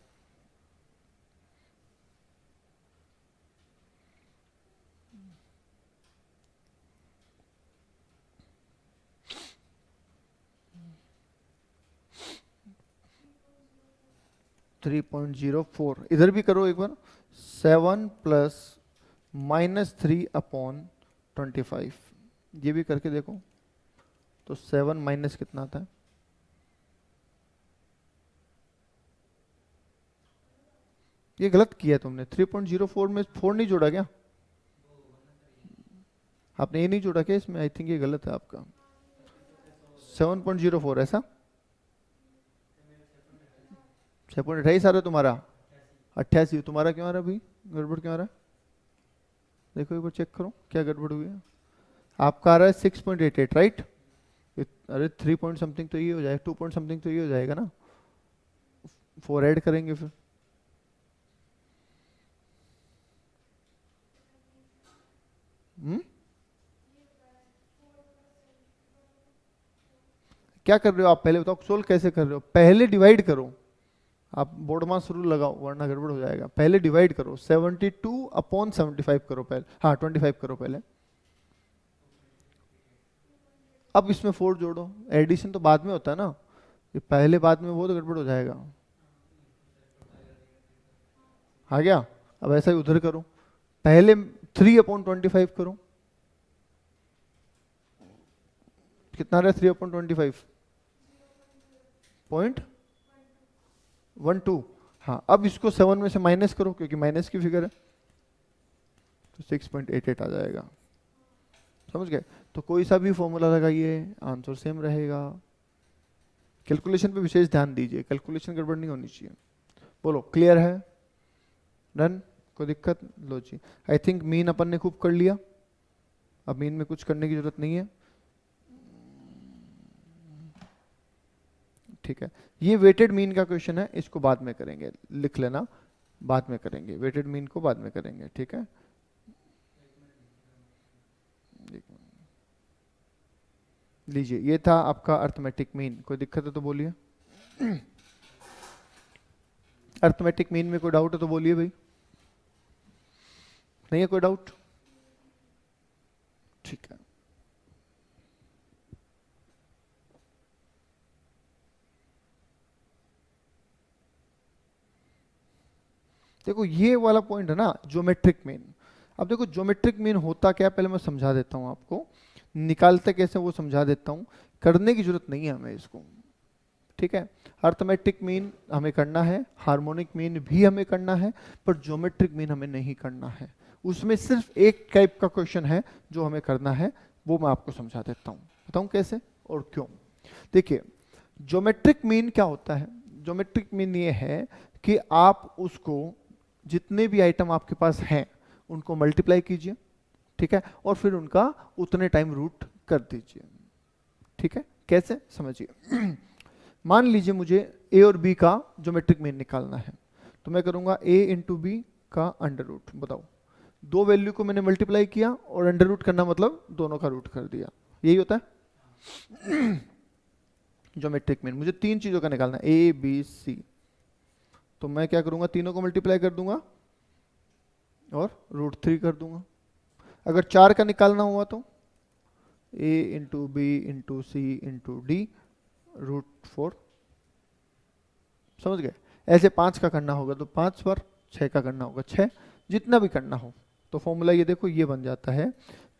-3.04, इधर भी करो एक बार, 7 प्लस -3 अपॉन 25, ये भी करके देखो, तो 7 माइनस कितना आता है, ये गलत किया तुमने, 3.04 में 4 नहीं जोड़ा क्या, आपने ये नहीं जोड़ा क्या इसमें, आई थिंक ये गलत है आपका। 7.04 ऐसा, 6.28 आ रहा है तुम्हारा, 88 तुम्हारा क्यों आ रहा है भाई, गड़बड़ क्यों आ रहा है, देखो एक बार चेक करो क्या गड़बड़ हुई है। आपका आ रहा है 6.88 राइट, अरे 3 पॉइंट समथिंग तो ये हो जाएगा, 2 पॉइंट समथिंग तो ये हो जाएगा ना, 4 ऐड करेंगे फिर, क्या कर रहे हो आप, पहले बताओ सोल्व कैसे कर रहे हो, पहले डिवाइड करो, आप बोर्ड मास रूल लगाओ वरना गड़बड़ हो जाएगा। पहले डिवाइड करो, 72 अपॉन 75 करो पहले, हाँ 25 करो पहले, अब इसमें 4 जोड़ो, एडिशन तो बाद में होता है ना, ये पहले बाद में वो तो गड़बड़ हो जाएगा। आ गया, अब ऐसा ही उधर करो, पहले 3 अपॉन 25 करो, कितना रहा 3 अपॉन 25, 0.12, हाँ, अब इसको 7 में से माइनस करो क्योंकि माइनस की फिगर है, तो 6.88 आ जाएगा। समझ गए? तो कोई सा भी फॉर्मूला लगाइए, आंसर सेम रहेगा। कैलकुलेशन पे विशेष ध्यान दीजिए, कैलकुलेशन गड़बड़ नहीं होनी चाहिए। बोलो, क्लियर है? डन? कोई दिक्कत? लो जी, आई थिंक मीन अपन ने खूब कर लिया, अब मीन में कुछ करने की जरूरत नहीं है। ठीक है, ये वेटेड मीन का क्वेश्चन है, इसको बाद में करेंगे, लिख लेना, बाद में करेंगे, वेटेड मीन को बाद में करेंगे। ठीक है, लीजिए, ये था आपका अर्थमेटिक मीन। कोई दिक्कत है तो बोलिए। अर्थमेटिक मीन में कोई डाउट है तो बोलिए भाई। नहीं है कोई डाउट? ठीक है, देखो ये वाला पॉइंट है ना, ज्योमेट्रिक मीन। अब देखो ज्योमेट्रिक मीन होता क्या, पहले मैं समझा देता हूं आपको, निकालते कैसे वो समझा देता हूं, करने की जरूरत नहीं है हमें इसको। ठीक है, अर्थमेटिक मीन हमें करना है, हार्मोनिक मीन भी हमें करना है, पर ज्योमेट्रिक मीन हमें नहीं करना है। उसमें सिर्फ एक टाइप का क्वेश्चन है जो हमें करना है, वो मैं आपको समझा देता हूँ, बताऊँ कैसे और क्यों। देखिए, ज्योमेट्रिक मीन क्या होता है? ज्योमेट्रिक मीन ये है कि आप उसको, जितने भी आइटम आपके पास हैं उनको मल्टीप्लाई कीजिए, ठीक है, और फिर उनका उतने टाइम रूट कर दीजिए। ठीक है, कैसे समझिए। मान लीजिए मुझे ए और बी का ज्योमेट्रिक मीन निकालना है, तो मैं करूंगा ए इंटू बी का अंडर रूट। बताओ, दो वैल्यू को मैंने मल्टीप्लाई किया और अंडर रूट करना मतलब दोनों का रूट कर दिया, यही होता है ज्योमेट्रिक मीन। मुझे तीन चीजों का निकालना है, ए बी सी, तो मैं क्या करूंगा, तीनों को मल्टीप्लाई कर दूंगा और √3 कर दूंगा। अगर 4 का निकालना हुआ तो a into b into c into d √4। समझ गए? ऐसे 5 का करना होगा तो 5 बार, 6 का करना होगा 6, जितना भी करना हो। तो फॉर्मूला ये देखो, ये बन जाता है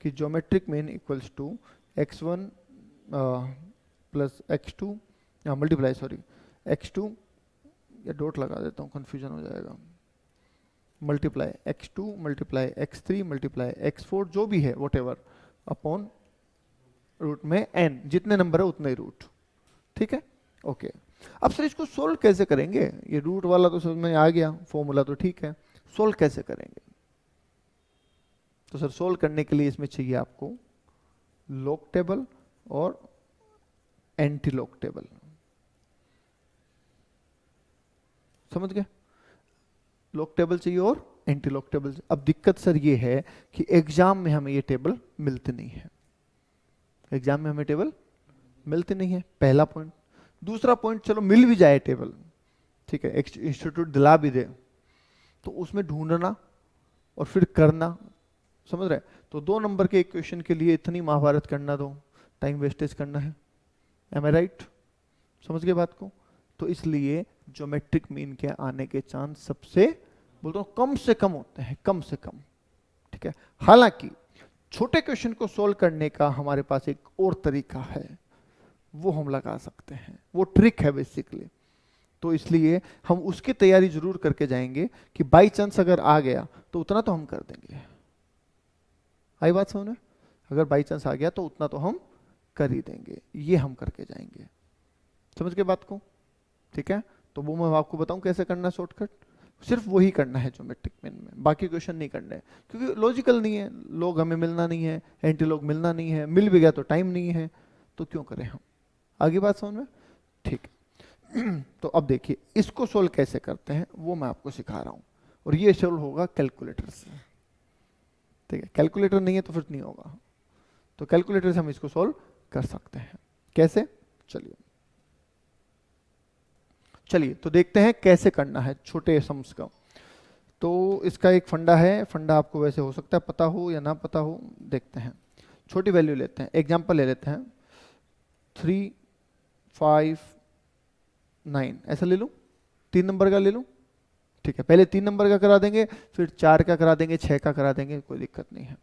कि geometric mean equals to x1 plus x2 multiply, sorry, x2, या डॉट लगा देता हूँ कंफ्यूजन हो जाएगा, multiply x2 multiply x3 multiply x4, जो भी है वॉट अपॉन रूट में n, जितने नंबर है उतने ही रूट। ठीक है, ओके। अब सर इसको सोल्व कैसे करेंगे? ये रूट वाला तो समझ में आ गया, फॉर्मूला तो ठीक है, सोल्व कैसे करेंगे? तो सर सोल्व करने के लिए इसमें चाहिए आपको लॉग टेबल और एंटी लॉग टेबल। समझ गए? लॉग टेबल चाहिए और एंटी लॉग टेबल। अब दिक्कत सर ये है कि एग्जाम में हमें ये टेबल मिलते नहीं है, एग्जाम में हमें टेबल मिलते नहीं है, पहला पॉइंट। दूसरा पॉइंट, चलो मिल भी जाए टेबल, ठीक है, इंस्टीट्यूट दिला भी दे, तो उसमें ढूंढना और फिर करना, समझ रहे? तो 2 नंबर के इक्वेशन के लिए इतनी महाभारत करना, दो टाइम वेस्टेज करना है। एम आई राइट? समझ गए बात को? तो इसलिए ज्योमेट्रिक मीन के आने के चांस सबसे, बोलता हूँ, कम से कम होते हैं, कम से कम। ठीक है, हालांकि छोटे क्वेश्चन को सोल्व करने का हमारे पास एक और तरीका है, वो हम लगा सकते हैं, वो ट्रिक है बेसिकली। तो इसलिए हम उसकी तैयारी जरूर करके जाएंगे कि बाई चांस अगर आ गया तो उतना तो हम कर देंगे। आई बात समझ में? अगर बाई चांस आ गया तो उतना तो हम कर ही देंगे, ये हम करके जाएंगे। समझ गए बात को? ठीक है, तो वो मैं आपको बताऊं कैसे करना शॉर्टकट, सिर्फ वही करना है ज्योमेट्रिक मीन में, बाकी क्वेश्चन नहीं करने हैं, क्योंकि लॉजिकल नहीं है, लोग हमें मिलना नहीं है, एंटी लॉग मिलना नहीं है, मिल भी गया तो टाइम नहीं है, तो क्यों करें हम। आगे बात समझ में? ठीक है। तो अब देखिए इसको सोल्व कैसे करते हैं वो मैं आपको सिखा रहा हूं, और ये सोल्व होगा कैलकुलेटर से। ठीक है, कैलकुलेटर नहीं है तो फिर नहीं होगा, तो कैलकुलेटर से हम इसको सोल्व कर सकते हैं। कैसे? चलिए चलिए तो देखते हैं कैसे करना है छोटे सम्स का। तो इसका एक फंडा है, फंडा आपको वैसे हो सकता है पता हो या ना पता हो, देखते हैं। छोटी वैल्यू लेते हैं, एग्जांपल ले लेते हैं 3, 5, 9, ऐसा ले लूं, 3 नंबर का ले लूं। ठीक है, पहले 3 नंबर का करा देंगे, फिर 4 का करा देंगे, 6 का करा देंगे, कोई दिक्कत नहीं है।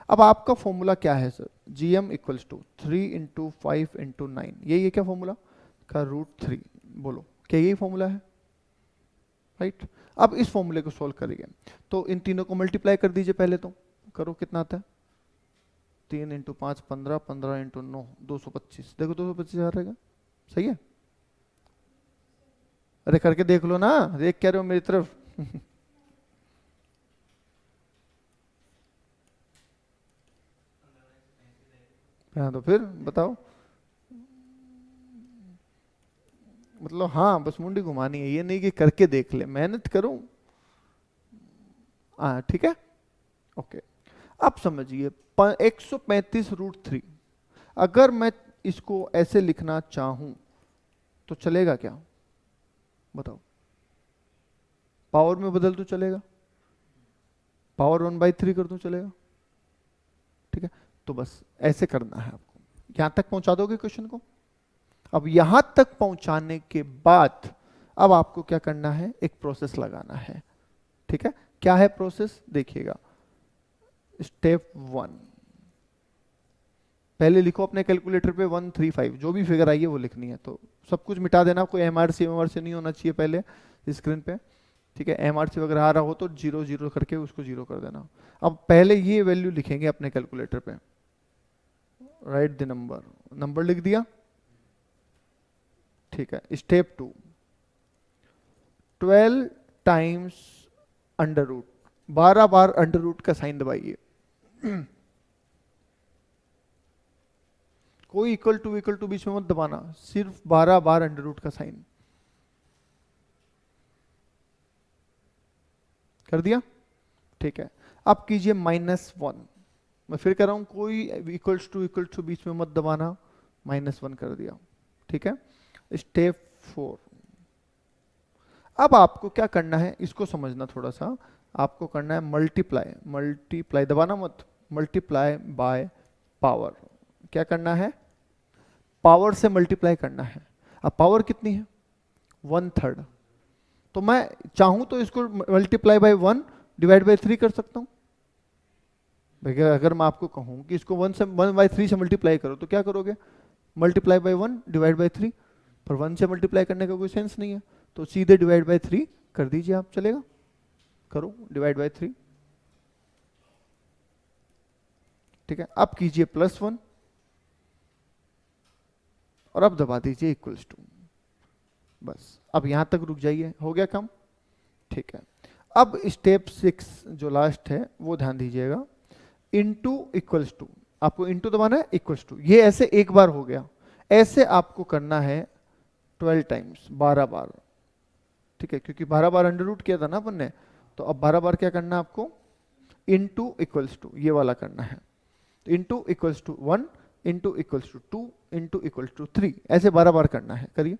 अब आपका फॉर्मूला क्या है sir? GM equals to 3 into 5 into 9, यही है क्या फॉर्मूला का? √3। बोलो क्या यही फॉर्मूला है? राइट। अब इस फॉर्मूले को सोल्व करिए, तो इन तीनों को मल्टीप्लाई कर दीजिए पहले, तो करो कितना आता है, 3 इंटू 5 15, 15 इंटू 9 225, देखो 225 आ रहेगा, सही है। अरे करके देख लो ना, देख क्या रहे हो मेरी तरफ हाँ तो फिर बताओ, मतलब हाँ बस मुंडी घुमानी है, ये नहीं कि करके देख ले, मेहनत करो। हाँ ठीक है, ओके। अब समझिए 135√3, अगर मैं इसको ऐसे लिखना चाहूं तो चलेगा क्या, बताओ। पावर में बदल तो चलेगा, पावर 1/3 कर दूं चलेगा, ठीक है। तो बस ऐसे करना है आपको, यहां तक पहुंचा दोगे क्वेश्चन को। अब यहां तक पहुंचाने के बाद अब आपको क्या करना है, एक प्रोसेस लगाना है, ठीक है। क्या है प्रोसेस, देखिएगा। स्टेप 1, पहले लिखो अपने कैलकुलेटर पे 135, जो भी फिगर आई है वो लिखनी है, तो सब कुछ मिटा देना, कोई एमआरसी नहीं होना चाहिए पहले स्क्रीन पे, ठीक है। एमआरसी वगैरह आ रहा हो तो 0 0 करके उसको 0 कर देना। अब पहले ये वैल्यू लिखेंगे अपने कैलकुलेटर पे, राइट द नंबर, नंबर लिख दिया, ठीक है। स्टेप 2, 12 टाइम्स अंडर रूट, 12 बार अंडर रूट का साइन दबाइए कोई इक्वल टू बीच में मत दबाना, सिर्फ 12 बार अंडर रूट का साइन कर दिया, ठीक है। अब कीजिए -1, मैं फिर कह रहा हूं कोई इक्वल्स टू बीच में मत दबाना, -1 कर दिया, ठीक है। स्टेप 4, अब आपको क्या करना है, इसको समझना थोड़ा सा, आपको करना है मल्टीप्लाई दबाना मत, मल्टीप्लाई बाय पावर। क्या करना है, पावर से मल्टीप्लाई करना है। अब पावर कितनी है, 1/3, तो मैं चाहूं तो इसको मल्टीप्लाई बाय 1 डिवाइड बाय 3 कर सकता हूं। भैया अगर मैं आपको कहूं कि इसको 1/3 से मल्टीप्लाई करो तो क्या करोगे, मल्टीप्लाई बाय 1 डिवाइड बाय 3, पर 1 से मल्टीप्लाई करने का कोई सेंस नहीं है, तो सीधे डिवाइड बाय 3 कर दीजिए आप, चलेगा, करो डिवाइड बाय 3, ठीक है। अब कीजिए +1 और अब दबा दीजिए इक्वल्स टू, बस अब यहां तक रुक जाइए, हो गया काम, ठीक है। अब स्टेप 6 जो लास्ट है वो ध्यान दीजिएगा, इनटू इक्वल्स टू, आपको इनटू दबाना है, इक्वल्स टू, ये ऐसे एक बार हो गया, ऐसे आपको करना है 12 टाइम्स, 12 बार, ठीक है, क्योंकि 12 बार अंडर रूट किया था ना अपन ने, तो अब 12 बार क्या करना है आपको, इनटू इक्वल्स टू, ये वाला करना है, into equals to 1 into equals to 2 into equals to 3, ऐसे 12 बार करना है, करिए।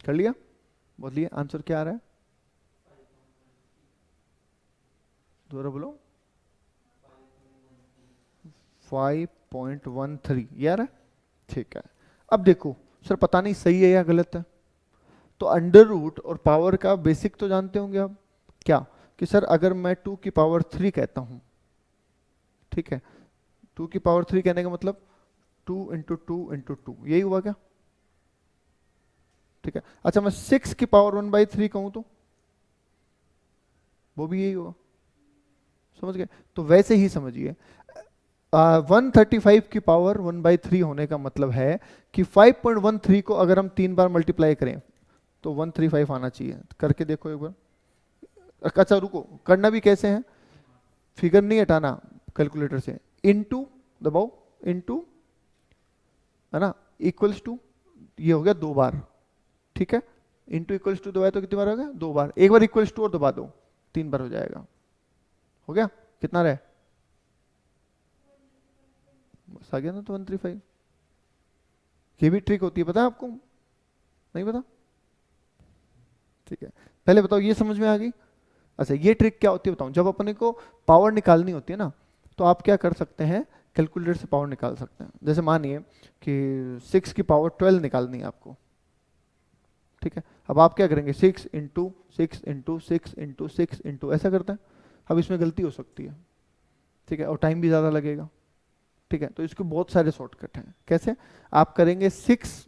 कर लिया, बोलिए आंसर क्या आ रहा है, दोबारा बोलो, 5.13 ये आ रहा है, ठीक है। अब देखो सर पता नहीं सही है या गलत है, तो अंडर रूट और पावर का बेसिक तो जानते होंगे आप, क्या, कि सर अगर मैं 2 की पावर 3 कहता हूं, ठीक है, 2 की पावर 3 कहने का मतलब 2 इंटू 2 इंटू 2, यही हुआ क्या, ठीक है। अच्छा मैं 6 की पावर 1/3 कहूं तो वो भी यही होगा, समझ गए। तो वैसे ही समझिए 135 की पावर 1/3 होने का मतलब है कि 5.13 को अगर हम 3 बार मल्टीप्लाई करें तो 135 आना चाहिए, करके देखो एक बार। अच्छा रुको, करना भी कैसे है, फिगर नहीं हटाना कैलकुलेटर से, इनटू दबाओ, इनटू, है ना, इक्वल्स टू, ये हो गया 2 बार, ठीक है, इनटू इक्वल्स टू दबाए तो कितनी बार हो गया, 2 बार, एक बार इक्वल्स टू और दबा दो 3 बार हो जाएगा, हो गया, कितना रहे, बस आ गया ना, तो 135। ये भी ट्रिक होती है, पता है आपको, नहीं पता, ठीक है। पहले बताओ ये समझ में आ गई। अच्छा ये ट्रिक क्या होती है बताऊं, जब अपने को पावर निकालनी होती है ना, तो आप क्या कर सकते हैं, कैलकुलेटर से पावर निकाल सकते हैं। जैसे मानिए कि 6 की पावर 12 निकालनी है आपको, ठीक है। अब आप क्या करेंगे, 6 इंटू 6 इंटू 6 इंटू 6 इंटू, ऐसा करते हैं। अब इसमें गलती हो सकती है, ठीक है, और टाइम भी ज़्यादा लगेगा। ठीक है, तो इसके बहुत सारे शॉर्टकट हैं। कैसे आप करेंगे 6,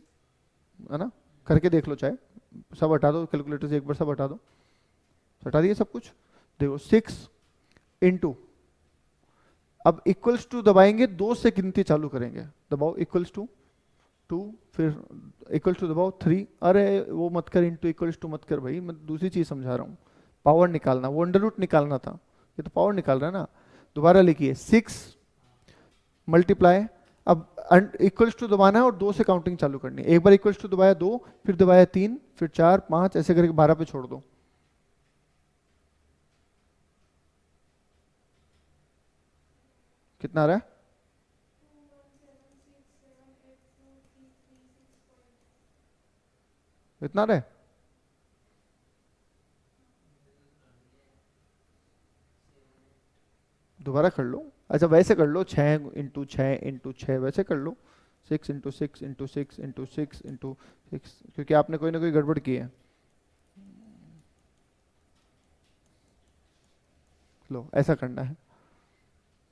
है ना, करके देख लो, चाहे सब हटा दो कैलकुलेटर से, एक बार सब हटा दो, हटा दिए सब कुछ। देखो 6 इंटू, अब इक्वल्स टू दबाएंगे, 2 से गिनती चालू करेंगे, दबाओ इक्वल्स टू 2, फिर इक्वल्स टू दबाओ 3, अरे वो मत कर, इंटू इक्वल्स टू मत कर भाई, मैं दूसरी चीज समझा रहा हूँ। पावर निकालना, वो अंडर रूट निकालना था, ये तो पावर निकाल रहा है ना। दोबारा लिखिए 6 मल्टीप्लाई, अब इक्वल्स टू दबाना है और 2 से काउंटिंग चालू करनी है। एक बार इक्वल्स टू दबाया 2, फिर दबाया 3, फिर 4, 5, ऐसे करके 12 पे छोड़ दो। कितना आ रहा है? इतना आ रहा है? दोबारा कर लो, अच्छा वैसे कर लो, 6 इंटू 6 वैसे कर लो, 6 इंटू 6 इंटू 6 इंटू 6 इंटू 6, क्योंकि आपने कोई ना कोई गड़बड़ की है। लो ऐसा करना है,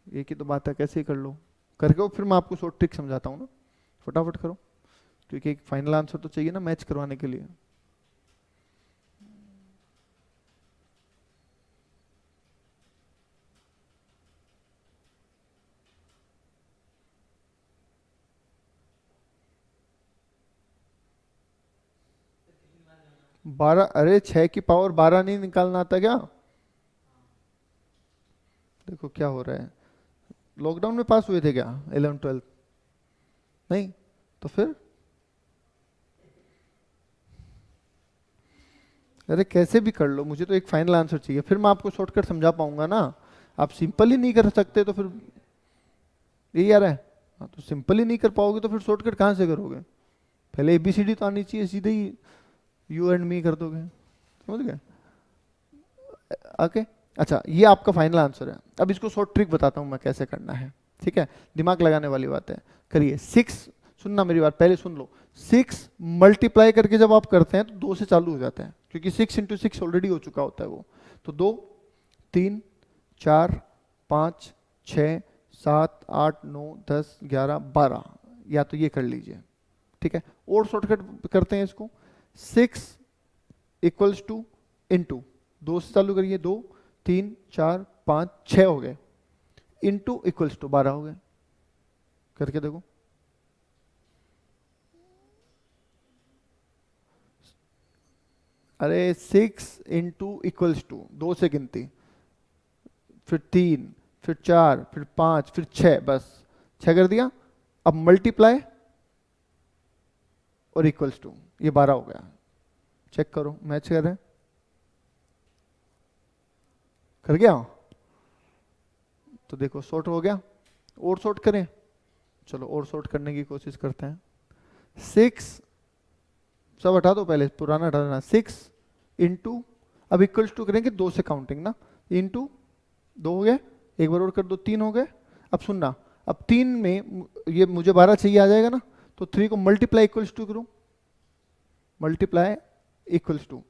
एक ही तो बात है, कैसे ही कर लो, करके वो फिर मैं आपको शॉर्ट ट्रिक समझाता हूँ ना, फटाफट करो, क्योंकि एक फाइनल आंसर तो चाहिए ना मैच करवाने के लिए। बारह, अरे 6 की पावर 12 नहीं निकालना आता क्या? देखो क्या हो रहा है, लॉकडाउन में पास हुए थे क्या 11 12? नहीं, तो फिर अरे कैसे भी कर लो, मुझे तो एक फाइनल आंसर चाहिए, फिर मैं आपको शॉर्टकट समझा पाऊंगा ना। आप सिंपल ही नहीं कर सकते तो फिर यही आ रहा है। हाँ, तो सिंपल ही नहीं कर पाओगे तो फिर शॉर्टकट कहाँ से करोगे? पहले एबीसीडी तो आनी चाहिए, सीधे ही यू एंड मी कर दोगे, समझ गए? ओके, अच्छा ये आपका फाइनल आंसर है। अब इसको शॉर्ट ट्रिक बताता हूँ मैं कैसे करना है, ठीक है, दिमाग लगाने वाली बात है। करिए 6, सुनना मेरी बात, पहले सुन लो। 6 मल्टीप्लाई करके जब आप करते हैं तो 2 से चालू हो जाते हैं, क्योंकि 6 इंटू 6 ऑलरेडी हो चुका होता है वो। तो 2, 3, 4, 5, 6, 7, 8, 9, 10, 11, 12, या तो ये कर लीजिए, ठीक है। और शॉर्टकट करते हैं इसको, 6 इक्वल्स टू इंटू, 2 से चालू करिए, 2, 3, 4, 5, 6 हो गए, इंटू इक्वल्स टू 12 हो गए, करके देखो। अरे 6 इंटू इक्वल्स टू, 2 से गिनती, फिर 3, फिर 4, फिर 5, फिर 6, बस 6 कर दिया। अब मल्टीप्लाई और इक्वल्स टू, ये 12 हो गया। चेक करो, मैच कर रहे हैं, कर गया? तो देखो शॉर्ट हो गया। और शॉर्ट करें, चलो और शॉर्ट करने की कोशिश करते हैं। 6, सब हटा दो, पहले पुराना हटा देना, 6 इंटू, अब इक्वल्स टू करेंगे 2 से काउंटिंग ना, इंटू 2 हो गए, एक बार और कर दो, 3 हो गए। अब सुनना, अब 3 में ये मुझे 12 चाहिए, आ जाएगा ना, तो 3 को मल्टीप्लाई इक्वल्स टू करूँ, मल्टीप्लाई इक्वल्स टू,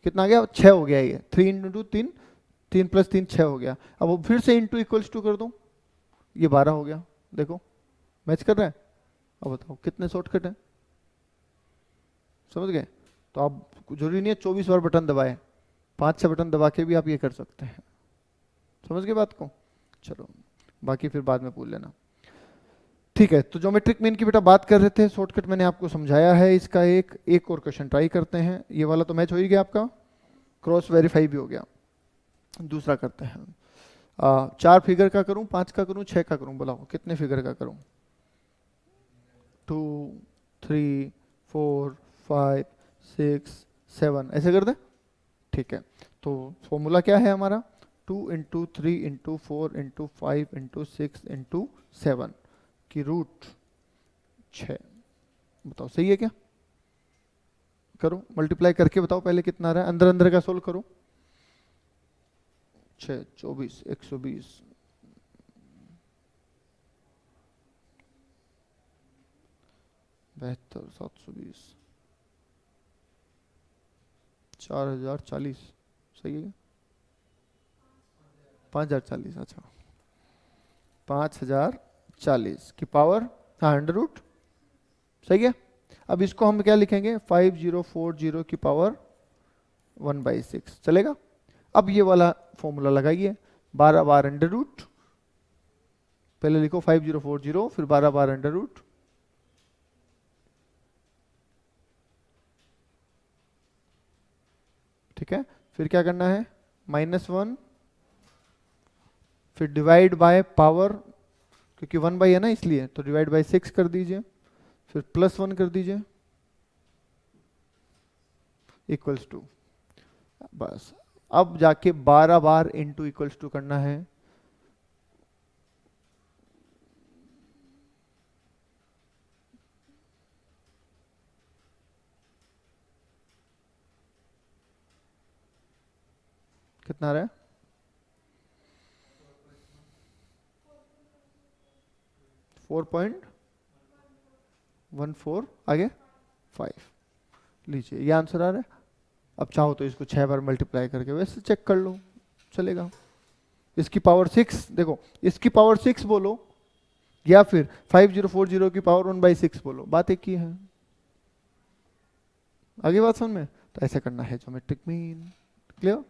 कितना आ गया? 6 हो गया ये, 3 इंटू 3, 3 प्लस 3 6 हो गया। अब वो फिर से इंटू इक्वल्स टू कर दूँ, ये 12 हो गया। देखो मैच कर रहा है। अब बताओ कितने शॉर्टकट है, समझ गए? तो आप जरूरी नहीं है 24 बार बटन दबाए, 5-6 बटन दबा के भी आप ये कर सकते हैं। समझ गए बात को? चलो बाकी फिर बाद में पूछ लेना। ठीक है, तो ज्योमेट्रिक मीन की बेटा बात कर रहे थे, शॉर्टकट मैंने आपको समझाया है इसका। एक और क्वेश्चन ट्राई करते हैं, ये वाला तो मैच हो ही गया आपका, क्रॉस वेरीफाई भी हो गया। दूसरा करते हैं, 4 फिगर का करूं, 5 का करूं, 6 का करूं, बताओ कितने फिगर का करूं? 2, 3, 4, 5, 6, 7, ऐसे कर दे। ठीक है, तो फॉर्मूला क्या है हमारा? 2 into 3 into 4 into 5 into 6 into की रूट 6। बताओ सही है क्या? करो मल्टीप्लाई करके बताओ पहले कितना आ रहा है, अंदर अंदर का सोल्व करो। 6, 24, 120, 72, 720, 4040, सही है क्या? 5040, अच्छा 5040 की पावर, हाँ अंडर रूट, सही है। अब इसको हम क्या लिखेंगे, 5040 की पावर 1/6, चलेगा। अब ये वाला फॉर्मूला लगाइए, 12 बार अंडर रूट, पहले लिखो 5040, फिर 12 बार अंडर रूट, ठीक है। फिर क्या करना है, -1, फिर डिवाइड बाय पावर, क्योंकि 1 बाई है ना इसलिए, तो डिवाइड बाय 6 कर दीजिए, फिर +1 कर दीजिए, इक्वल्स टू, बस। अब जाके 12 बार इंटू इक्वल्स टू करना है, कितना आ रहा है, 4.14, आगे 5, लीजिए ये आंसर आ रहा है। अब चाहो तो इसको 6 बार मल्टीप्लाई करके वैसे चेक कर लो, चलेगा। इसकी पावर 6, देखो इसकी पावर 6 बोलो या फिर 5040 की पावर 1/6 बोलो, बात एक ही है। आगे बात समझ में, तो ऐसे करना है ज्योमेट्रिक मीन, क्लियर,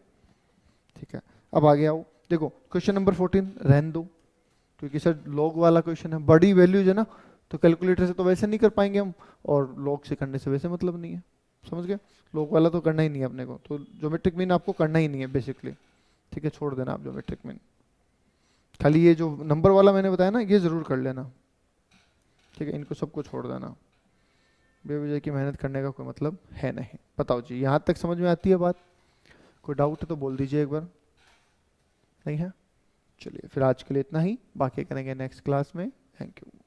ठीक है। अब आगे आओ, देखो क्वेश्चन नंबर 14 रहने दो, क्योंकि सर लॉग वाला क्वेश्चन है, बड़ी वैल्यूज है ना, तो कैलकुलेटर से तो वैसे नहीं कर पाएंगे हम, और लॉग से करने से वैसे मतलब नहीं है, समझ गए। लॉग वाला तो करना ही नहीं है अपने को, तो ज्योमेट्रिक मीन आपको करना ही नहीं है बेसिकली, ठीक है, छोड़ देना आप ज्योमेट्रिक मीन। खाली ये जो नंबर वाला मैंने बताया ना, ये जरूर कर लेना, ठीक है, इनको सबको छोड़ देना, बेवजह की मेहनत करने का कोई मतलब है नहीं। बताओ जी, यहाँ तक समझ में आती है बात, कोई डाउट है तो बोल दीजिए एक बार, नहीं है, चलिए फिर आज के लिए इतना ही, बाकी करेंगे नेक्स्ट क्लास में। Thank you.